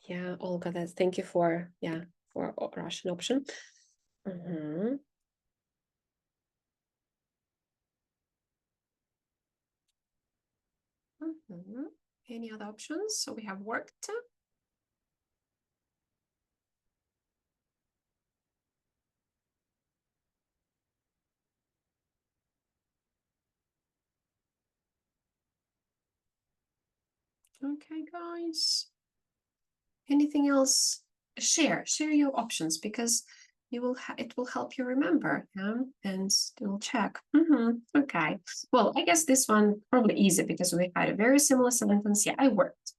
Yeah, Olga, thank you for Russian option. Any other options? So we have worked. Okay, guys. Anything else? Share your options, because you will it will help you remember, yeah? And you'll check. Okay. Well, I guess this one probably easy because we had a very similar sentence. Yeah, I worked.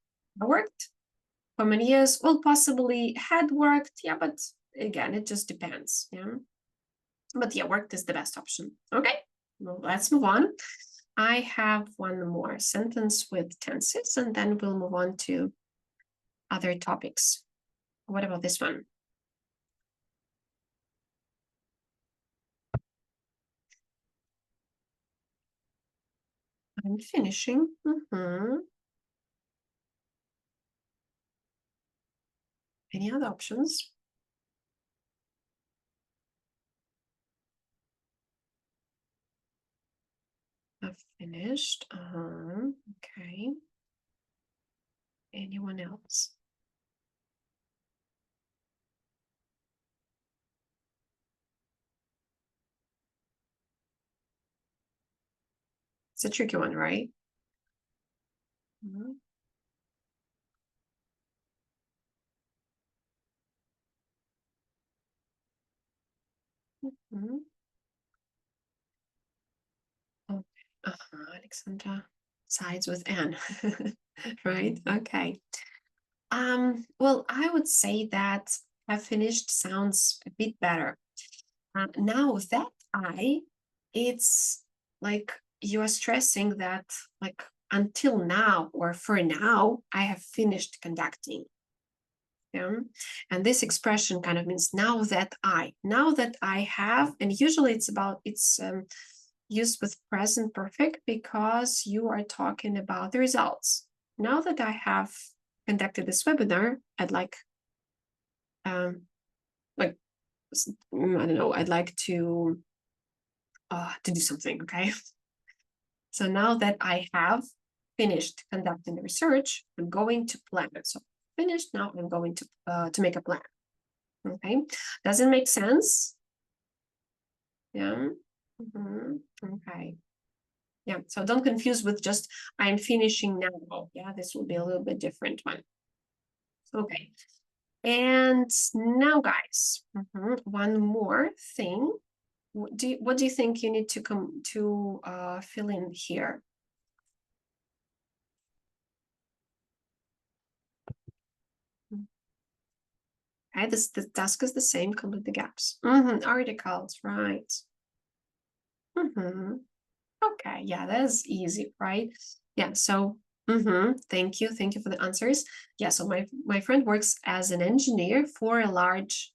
For many years. Well, possibly had worked. Yeah, but again, it just depends. Yeah. But yeah, worked is the best option. Okay. Well, let's move on. I have one more sentence with tenses, and then we'll move on to other topics. What about this one? I'm finishing. Any other options? I've finished. Okay. Anyone else? It's a tricky one, right? Oh, Alexandra sides with Anne, right? Okay. Well, I would say that have finished sounds a bit better. Now that it's like you are stressing that, like, until now or for now, I have finished conducting. Yeah. And this expression kind of means now that I have, and usually it's used with present perfect because you are talking about the results. Now that I have conducted this webinar, I'd like I don't know, I'd like to do something, okay? So now that I have finished conducting the research, I'm going to plan it. So finished, now I'm going to make a plan. Okay, does it make sense? Yeah. Okay. Yeah, so don't confuse with just I'm finishing now. Yeah, this will be a little bit different one. Okay. And now, guys, one more thing. What do you think you need to come to fill in here? Okay, the task is the same. Complete the gaps. Articles, right? Okay, yeah, that's easy, right? Yeah. So, thank you for the answers. Yeah. So my friend works as an engineer for a large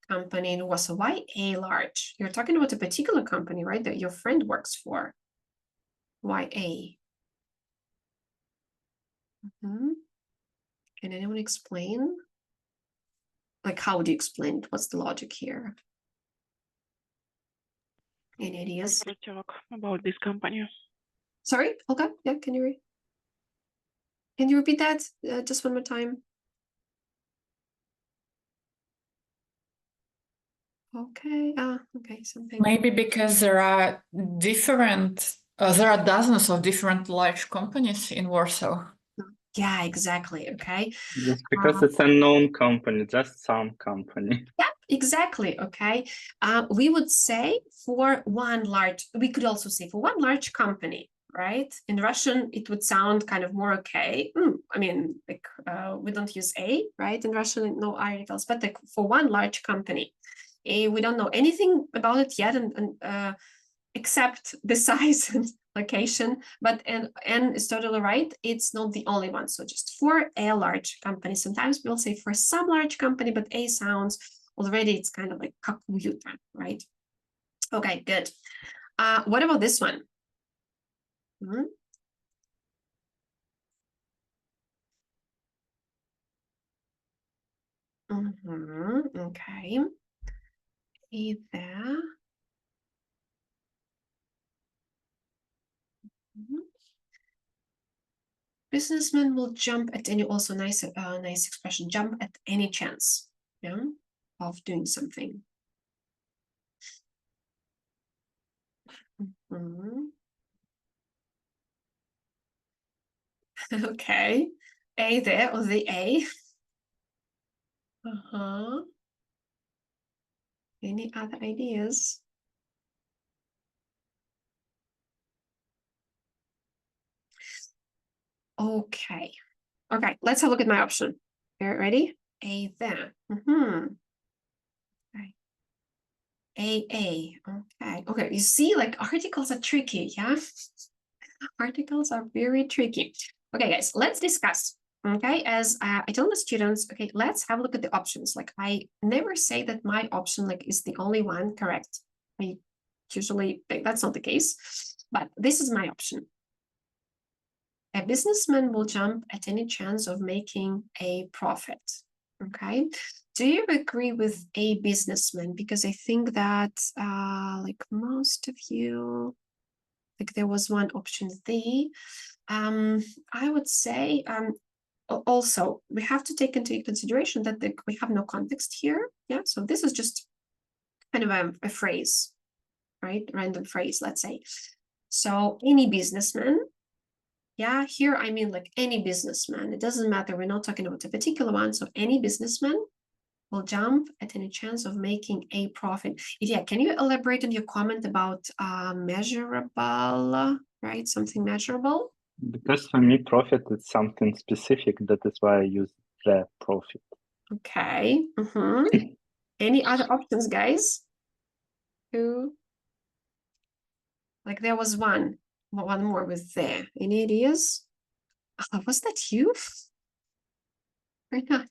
company in Warsaw. Why a large? You're talking about a particular company, right? That your friend works for. Why a? Can anyone explain? Like, how would you explain it? What's the logic here? Any ideas? I talk about this company. Sorry, Olga? Yeah, can you repeat that just one more time? Okay, okay, something. Maybe because there are there are dozens of different large companies in Warsaw. Yeah, exactly. Okay. Just because it's a known company, just some company. Yeah, exactly. Okay. We would say for one large, we could also say for one large company, right? In Russian, it would sound kind of more okay. I mean, like we don't use a, right? In Russian, no articles, but like for one large company, we don't know anything about it yet, and except the size and location, but and is totally right. It's not the only one. So just for a large company, sometimes we'll say for some large company, but a sounds already, it's kind of like kakuyuta, right? Okay, good. What about this one? Okay. Either. Businessmen will jump at any, also nice expression, jump at any chance, yeah, of doing something. Okay. A there, or the A. Any other ideas? Okay. Okay, let's have a look at my option. Ready? A there. Okay. AA. Okay. Okay. You see, like articles are tricky, yeah? Articles are very tricky. Okay, guys, let's discuss. Okay, as I told the students, okay, let's have a look at the options. Like I never say that my option like is the only one correct. I usually that's not the case, but this is my option. A businessman will jump at any chance of making a profit. Okay, do you agree with a businessman? Because I think that like most of you, like there was one option D. I would say also we have to take into consideration that we have no context here. Yeah, so this is just kind of a phrase, right? Random phrase, let's say. So any businessman. Yeah, here I mean like any businessman. It doesn't matter. We're not talking about a particular one. So any businessman will jump at any chance of making a profit. Yeah, can you elaborate on your comment about measurable, right? Something measurable? Because for me, profit is something specific. That is why I use the profit. Okay. Any other options, guys? Who? Like there was one more with there. Any ideas? Was that you? Or not?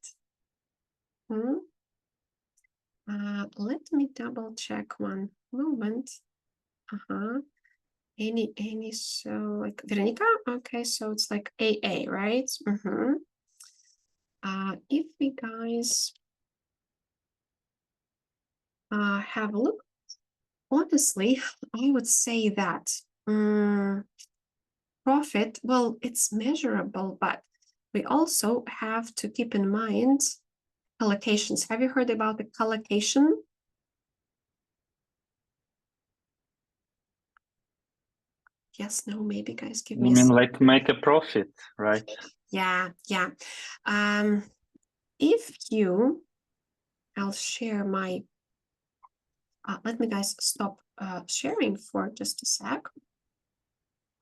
Let me double check one moment. Any, so like Veronica? Okay, so it's like AA, right? If we guys have a look, honestly, I would say that profit, well, it's measurable, but we also have to keep in mind collocations. Have you heard about the collocation? Yes, no, maybe guys give me You mean like make a profit, right? Yeah. If you, I'll share my, let me guys stop sharing for just a sec.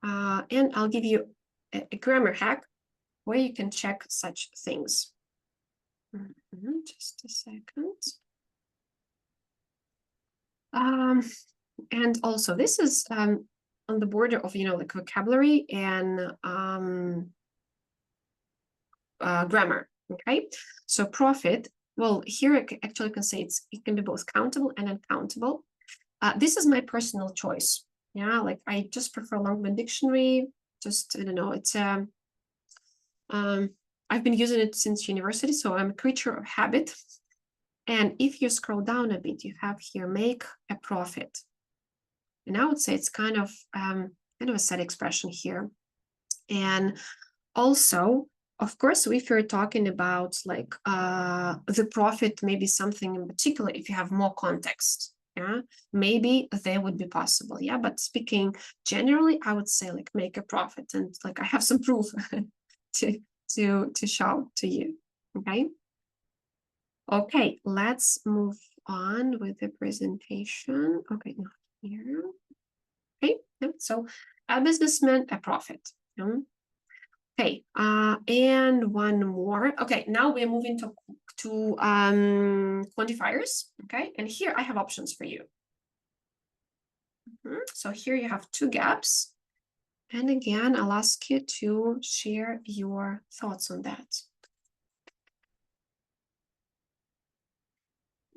And I'll give you a grammar hack where you can check such things. Just a second. And also this is on the border of, like vocabulary and grammar, okay? So profit, well, here I actually can say it can be both countable and uncountable. This is my personal choice. Yeah, like I just prefer Longman Dictionary. Just, I don't know, it's I've been using it since university, so I'm a creature of habit. And if you scroll down a bit, you have here make a profit. And I would say it's kind of a set expression here. And also, of course, if you're talking about like the profit, maybe something in particular, if you have more context, yeah, maybe they would be possible. Yeah, but speaking generally, I would say like make a profit, and like I have some proof to show to you. Okay, let's move on with the presentation. Okay, not here. Okay, so a businessman, a profit. Okay, and one more. Okay, now we're moving to quantifiers. Okay, and here I have options for you. So here you have two gaps. And again, I'll ask you to share your thoughts on that.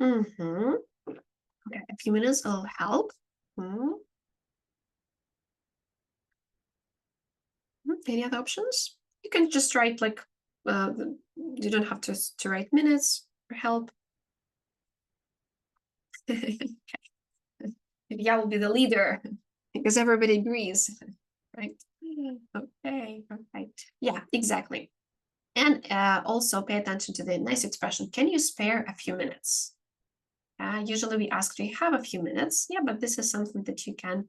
Okay, a few minutes will help. Any other options? You can just write like, you don't have to write minutes for help. Maybe I will be the leader because everybody agrees, right? Okay. Yeah, exactly. And also pay attention to the nice expression. Can you spare a few minutes? Usually we ask, do you have a few minutes? Yeah, but this is something that you can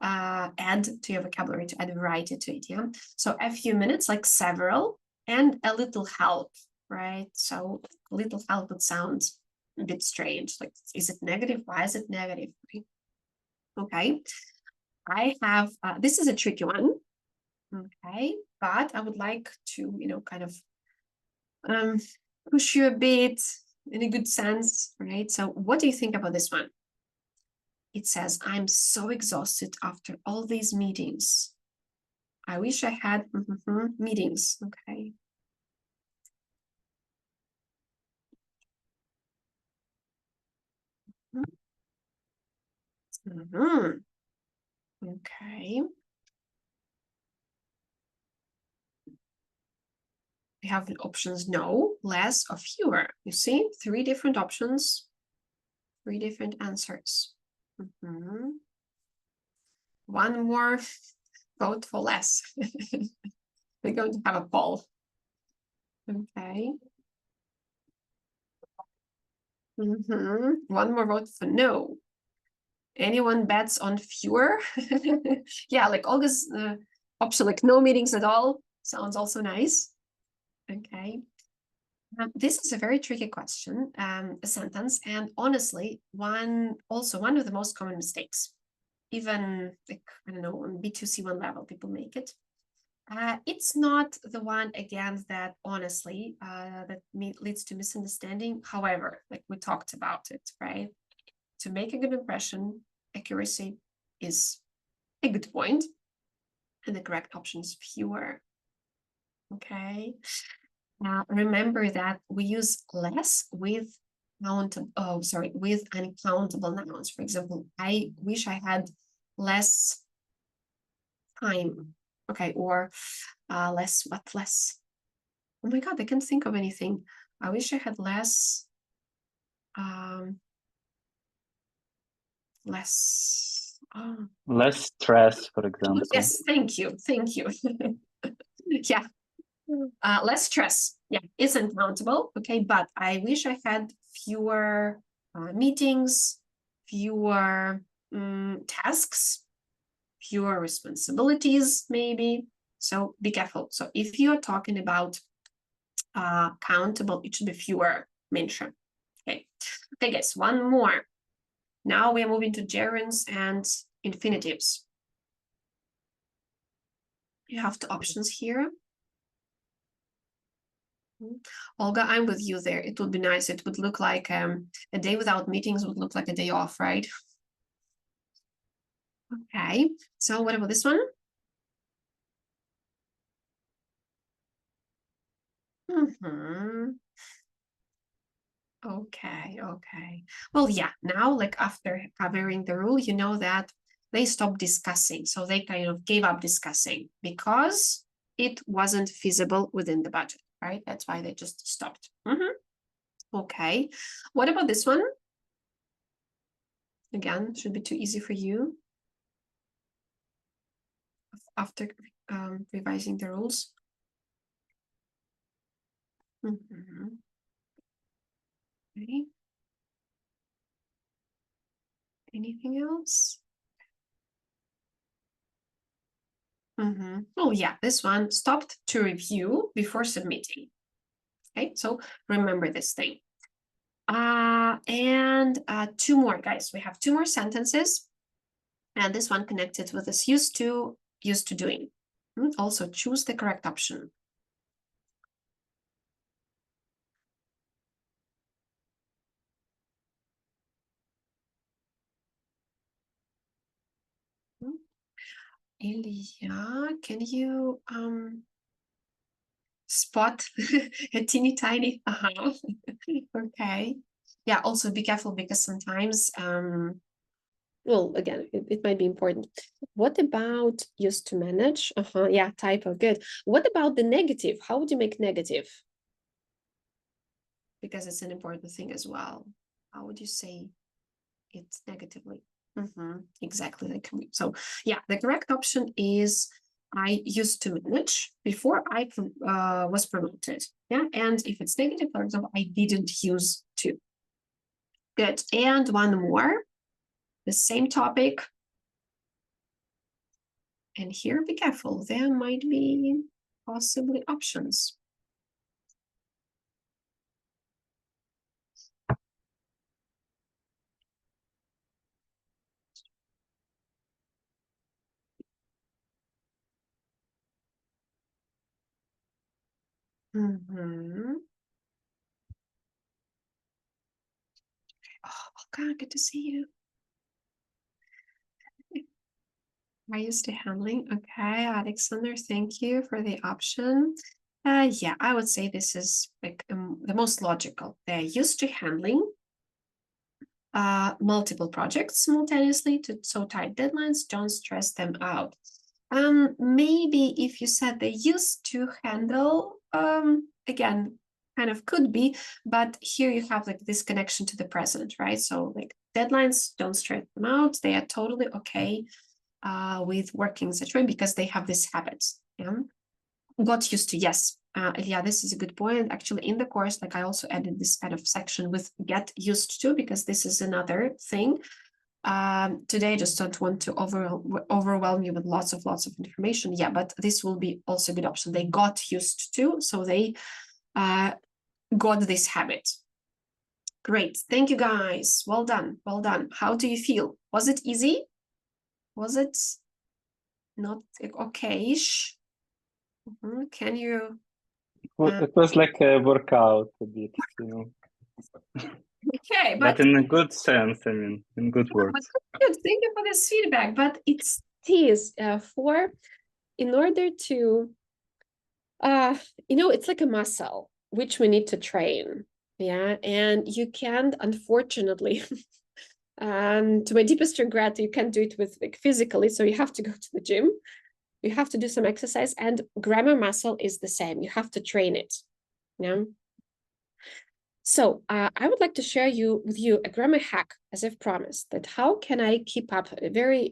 add to your vocabulary, to add variety to it. Yeah. So a few minutes, like several, and a little help, right? So a little help would sound a bit strange. Like, is it negative? Why is it negative? Okay. I have, this is a tricky one. Okay. But I would like to, kind of push you a bit in a good sense, right? So what do you think about this one? It says, I'm so exhausted after all these meetings. I wish I had meetings. Okay. Okay. We have the options no, less, or fewer. You see, 3 different options, 3 different answers. One more vote for less. We're going to have a poll. Okay. One more vote for no. Anyone bets on fewer? Yeah, like Olga's option, like no meetings at all, sounds also nice. Okay. This is a very tricky question, a sentence, and honestly, one of the most common mistakes. Even, like, I don't know, on B2C1 level, people make it. It's not the one, again, that honestly, that leads to misunderstanding. However, like we talked about it, right? To make a good impression, accuracy is a good point, and the correct option is fewer. Okay. Remember that we use less with with uncountable nouns. For example, I wish I had less time. Okay, or less. Oh my God, I can't think of anything. I wish I had less. Less. Less stress, for example. Yes, thank you. Yeah. Less stress, yeah, is uncountable. Okay, but I wish I had fewer meetings, fewer tasks, fewer responsibilities, maybe. So be careful. So if you are talking about countable, it should be fewer mentioned. Okay, guys, one more. Now we are moving to gerunds and infinitives. You have 2 options here. Olga, I'm with you there. It would be nice. It would look like a day without meetings would look like a day off, right? Okay. So what about this one? Okay. Well, yeah, now, like, after covering the rule, you know that they stopped discussing. So they kind of gave up discussing because it wasn't feasible within the budget, right? That's why they just stopped. Okay. What about this one? Again, should be too easy for you after revising the rules. Okay. Anything else? Oh yeah, this one stopped to review before submitting. Okay, so remember this thing. And 2 more, guys. We have 2 more sentences, and this one connected with this used to doing. Also choose the correct option. Ilya, can you spot a teeny tiny? Okay. Yeah, also be careful because sometimes well, again, it might be important. What about used to manage? Yeah, typo, good. What about the negative? How would you make negative? Because it's an important thing as well. How would you say it negatively? Exactly. Like, so yeah, the correct option is I used to manage before I was promoted. Yeah, and if it's negative, for example, I didn't use to. Good. And one more, the same topic. And here, be careful. There might be possibly options. Mm-hmm. Oh, welcome. Good to see you. I used to handling. Okay, Alexander, thank you for the option. Yeah, I would say this is like the most logical. They're used to handling multiple projects simultaneously to so tight deadlines don't stress them out. Maybe if you said they used to handle, again, kind of could be, but here you have like this connection to the present, right? So like deadlines don't stress them out. They are totally okay with working such way because they have these habits. Yeah, got used to, yes. Yeah, this is a good point. Actually, in the course, like I also added this kind of section with get used to, because this is another thing. Today, I just don't want to overwhelm you with lots of information. Yeah, but this will be also a good option. They got used to, so they got this habit. Great, thank you guys. Well done, well done. How do you feel? Was it easy? Was it not okay-ish? Can you? Well, it was like a workout a bit, you know. Okay, but in a good sense, I mean, in good words. Good. Thank you for this feedback. But it's in order to, it's like a muscle which we need to train. Yeah, and you can't, unfortunately, to my deepest regret, you can't do it with like physically. So you have to go to the gym. You have to do some exercise, and grammar muscle is the same. You have to train it. Yeah. So I would like to share with you a grammar hack, as I've promised, that how can I keep up? Very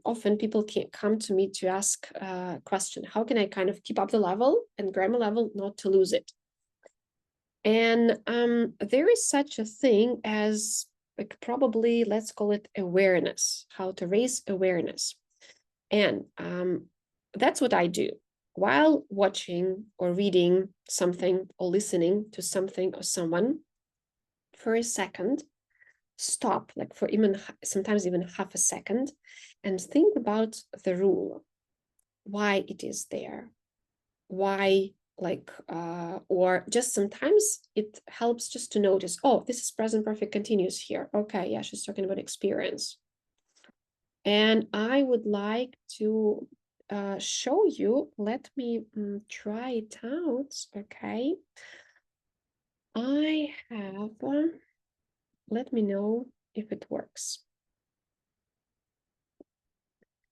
often people come to me to ask a question. How can I kind of keep up the level and grammar level, not to lose it? And there is such a thing as like probably, let's call it awareness, how to raise awareness. And that's what I do. While watching or reading something or listening to something or someone, for a second, stop, like for even sometimes even half a second, and think about the rule, why it is there, why, like, or just sometimes it helps just to notice, oh, this is present perfect continuous here. Okay, yeah, she's talking about experience. And I would like to show you, let me try it out. Okay, I have, let me know if it works,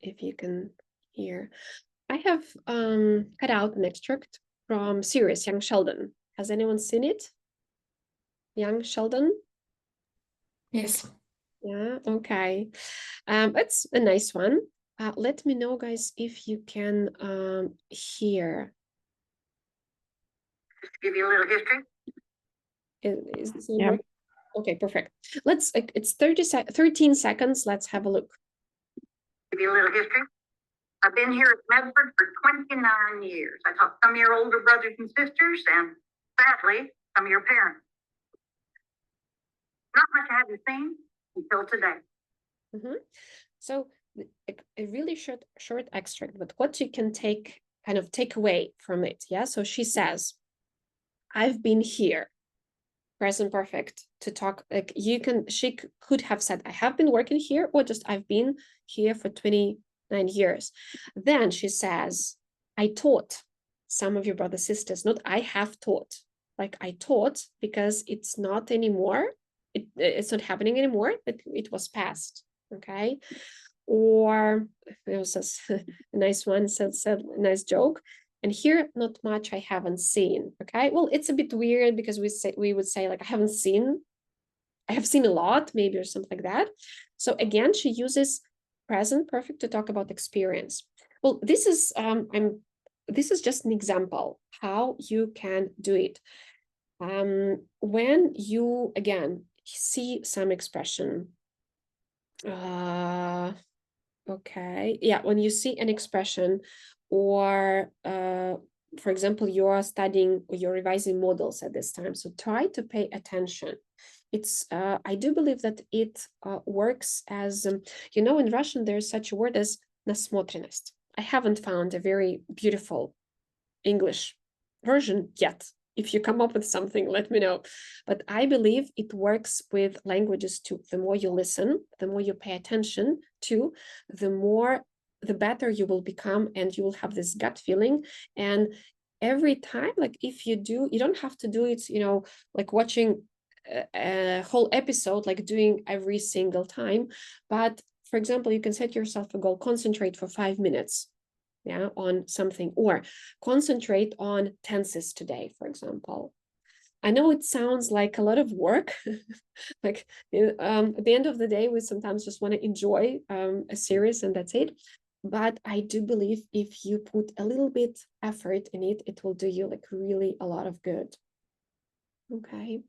if you can hear. I have cut out an extract from series Young Sheldon. Has anyone seen it? Young Sheldon? Yes. Yeah, okay. It's a nice one. Let me know, guys, if you can hear. Just to give you a little history. Is this Yeah. working? Okay, perfect. Let's, it's 13 seconds. Let's have a look. Give you a little history. I've been here at Medford for 29 years. I taught some of your older brothers and sisters, and sadly, some of your parents. Not much I haven't seen until today. So a really short extract, but what you can take away from it. Yeah. So she says, I've been here, present perfect, to talk, like she could have said, I have been working here, or just I've been here for 29 years. Then she says, I taught some of your brothers, sisters, not I have taught, like I taught, because it's not anymore. It's not happening anymore, but it was past. Okay. Or it was a nice one, said a nice joke. And here, not much I haven't seen. Okay, well, it's a bit weird because we would say like I have seen a lot, maybe, or something like that. So again, she uses present perfect to talk about experience. Well, this is this is just an example how you can do it. When you again see some expression. Okay, yeah, when you see an expression, or for example, you are studying or you're revising models at this time, so try to pay attention. It's I do believe that it works as in Russian there's such a word as насмотренность. I haven't found a very beautiful English version yet. If you come up with something, let me know. But I believe it works with languages too. The more you listen, the more you pay attention to, the better you will become, and you will have this gut feeling. And every time, like if you do, you don't have to do it, like watching a whole episode, like doing every single time. But for example, you can set yourself a goal, concentrate for 5 minutes, yeah, on something, or concentrate on tenses today, for example. I know it sounds like a lot of work. Like at the end of the day, we sometimes just want to enjoy a series and that's it. But I do believe if you put a little bit effort in it, it will do you like really a lot of good. Okay.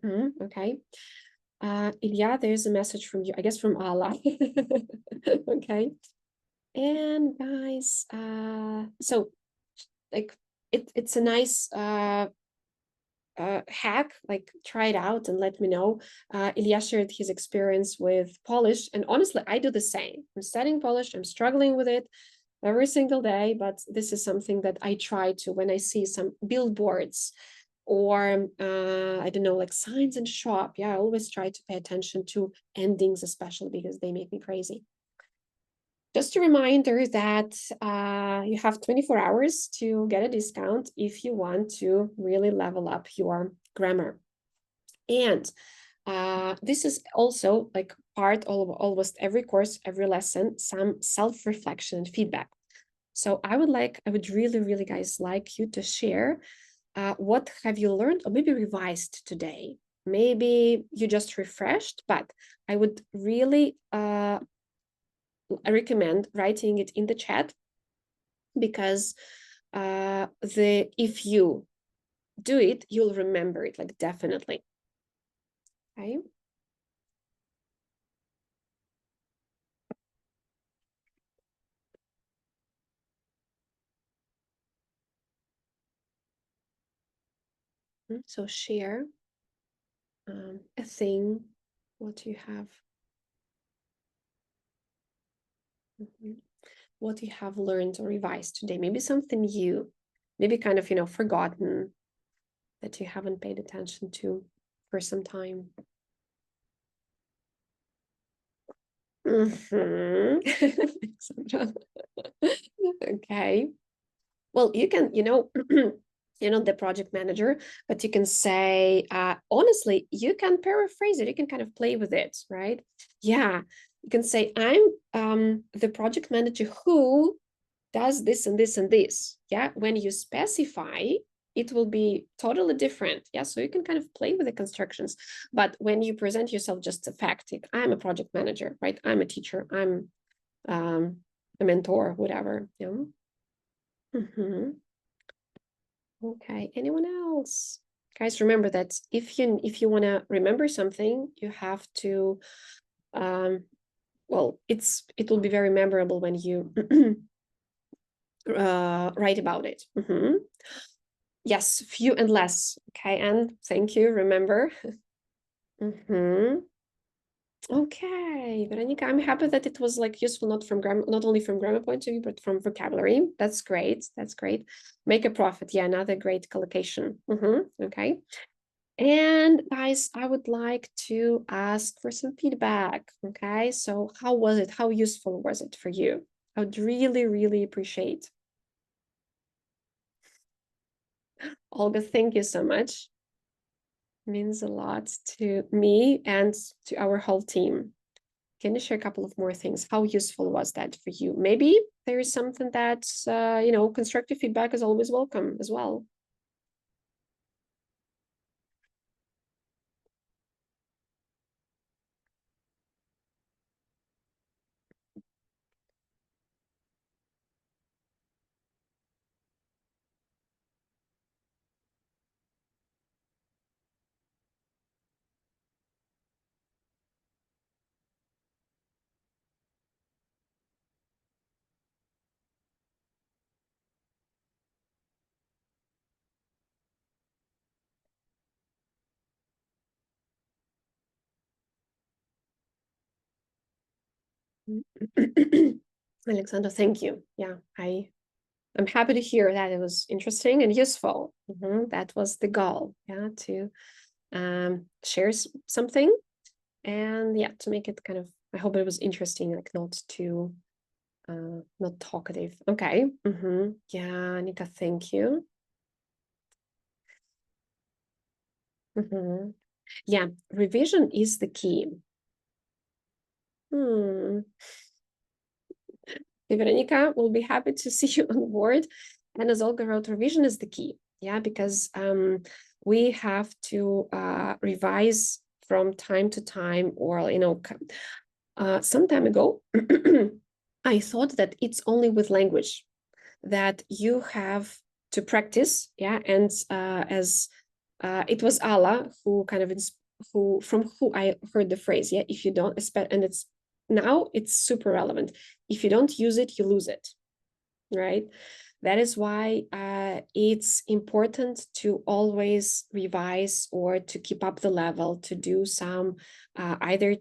Okay. Ilya, there's a message from you, I guess from Allah. Okay. And guys, so like it's a nice hack, like try it out and let me know. Ilya shared his experience with Polish, and honestly, I do the same. I'm studying Polish, I'm struggling with it every single day, but this is something that I try to, when I see some billboards or I don't know, like signs in shop, yeah, I always try to pay attention to endings, especially because they make me crazy. Just a reminder that you have 24 hours to get a discount if you want to really level up your grammar. And this is also like part of almost every course, every lesson, some self-reflection and feedback. So I would really, really guys like you to share what have you learned or maybe revised today. Maybe you just refreshed, but I would really I recommend writing it in the chat, because if you do it, you'll remember it, like definitely. Okay. So share a thing, what you have. What you have learned or revised today, maybe something new, maybe kind of, forgotten, that you haven't paid attention to for some time. Okay. Well, you can, you're not the project manager, but you can say, honestly, you can paraphrase it. You can kind of play with it, right? Yeah. You can say, I'm the project manager who does this and this and this. Yeah. When you specify, it will be totally different. Yeah. So you can kind of play with the constructions. But when you present yourself just a fact, like, I'm a project manager, right? I'm a teacher. I'm a mentor, whatever. Yeah. Okay. Anyone else? Guys, remember that if you want to remember something, you have to well, it will be very memorable when you write about it. Yes, few and less. Okay, and thank you. Remember. Okay, Veronica, I'm happy that it was like useful, not only from grammar point of view, but from vocabulary. That's great. That's great. Make a profit. Yeah, another great collocation. Okay. And guys, I would like to ask for some feedback. Okay, so how was it? How useful was it for you? I would really, really appreciate. Olga, thank you so much. Means a lot to me and to our whole team. Can you share a couple of more things? How useful was that for you? Maybe there is something that, constructive feedback is always welcome as well. Alexander, thank you. Yeah, I'm happy to hear that it was interesting and useful. That was the goal, yeah, to share something, and yeah, to make it kind of, I hope it was interesting, like not too not talkative. Okay. Yeah, Annika, thank you. Yeah, revision is the key. Veronica, will be happy to see you on board. And as Olga wrote, revision is the key. Yeah, because we have to revise from time to time, or, you know, some time ago, I thought that it's only with language that you have to practice. Yeah, and as it was Allah who kind of from who I heard the phrase. Yeah, if you don't, and it's now it's super relevant. If you don't use it, you lose it, right? That is why it's important to always revise or to keep up the level, to do some either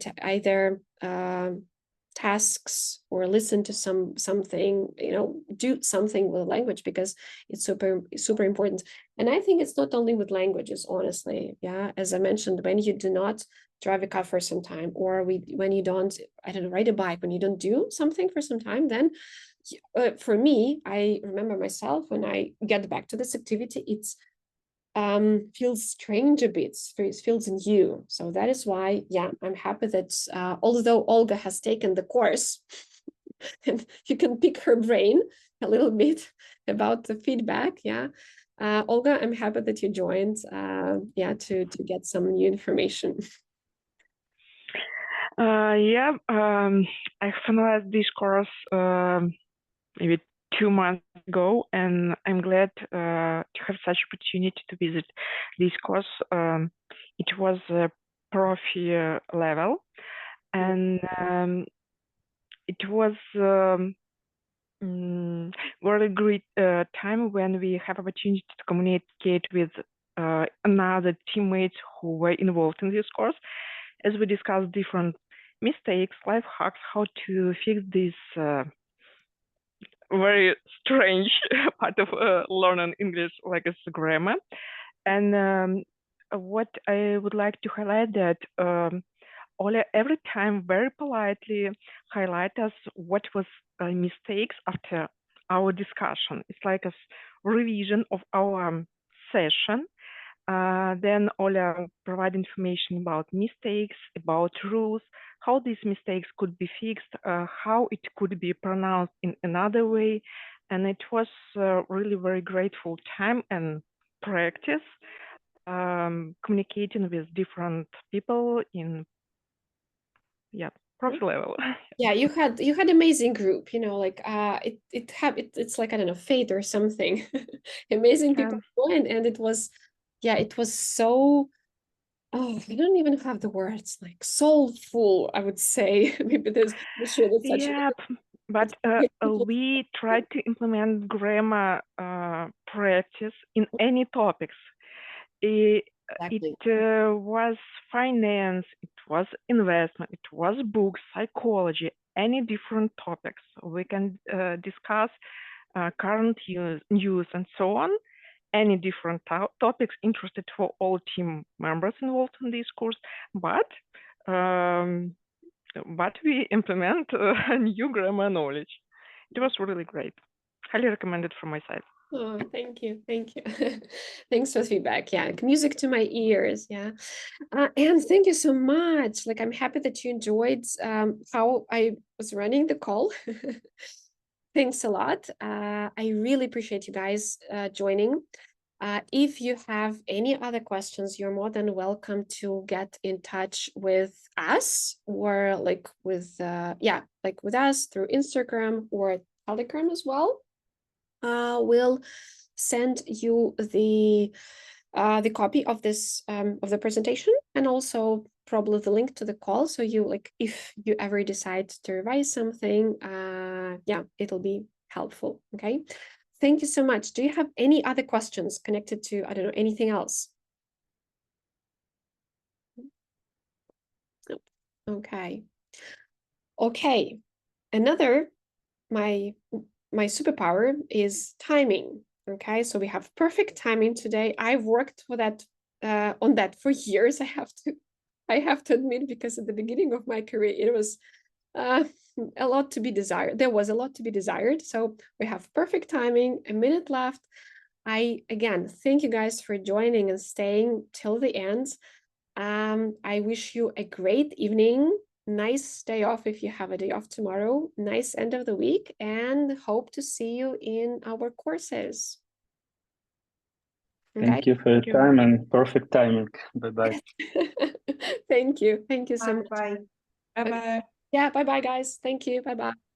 tasks or listen to something, you know, do something with language, because it's super important. And I think it's not only with languages, honestly. Yeah, as I mentioned, when you do not drive a car for some time, or when you don't, I don't know, ride a bike, when you don't do something for some time, then for me, I remember myself, when I get back to this activity, it's feels strange a bit, it feels new. So that is why, yeah, I'm happy that although Olga has taken the course, and you can pick her brain a little bit about the feedback. Yeah, Olga, I'm happy that you joined. Yeah, to get some new information. Yeah, I finalized this course maybe 2 months ago, and I'm glad to have such opportunity to visit this course. It was a profi level, and it was very great time when we have opportunity to communicate with another teammates who were involved in this course, as we discussed different mistakes, life hacks, how to fix this very strange part of learning English, like it's grammar. And what I would like to highlight that Oля every time very politely highlight us what was mistakes after our discussion. It's like a revision of our session. Then Oля provide information about mistakes, about rules, how these mistakes could be fixed, how it could be pronounced in another way. And it was really very grateful time and practice communicating with different people in profi level. Yeah, you had amazing group, you know, like it's like, I don't know, fate or something. Amazing people joined, and it was so, oh, I don't even have the words, like soulful, I would say. Maybe there's sure that's such but we tried to implement grammar practice in any topics. It was finance, it was investment, it was books, psychology, any different topics. We can discuss current news and so on, any different topics interested for all team members involved in this course, but we implement new grammar knowledge. It was really great. Highly recommended from my side. Oh, thank you. Thanks for the feedback. Yeah, music to my ears. Yeah, and thank you so much. Like, I'm happy that you enjoyed how I was running the call. Thanks a lot. I really appreciate you guys joining. If you have any other questions, you're more than welcome to get in touch with us, or like with with us through Instagram or Telegram as well. We'll send you the copy of this of the presentation, and also probably the link to the call. So you, like, if you ever decide to revise something, it'll be helpful. Okay. Thank you so much. Do you have any other questions connected to, I don't know, anything else? Okay. Okay. Another my superpower is timing. Okay, so we have perfect timing today. I've worked for that on that for years. I have to admit, because at the beginning of my career, it was a lot to be desired. There was a lot to be desired. So we have perfect timing. A minute left. I again thank you guys for joining and staying till the end. I wish you a great evening. Nice day off if you have a day off tomorrow. Nice end of the week, and hope to see you in our courses. Okay? Thank you for your time and perfect timing. Bye-bye. Thank you. Thank you so much. Bye. Bye-bye. Yeah, bye-bye, guys. Thank you. Bye-bye.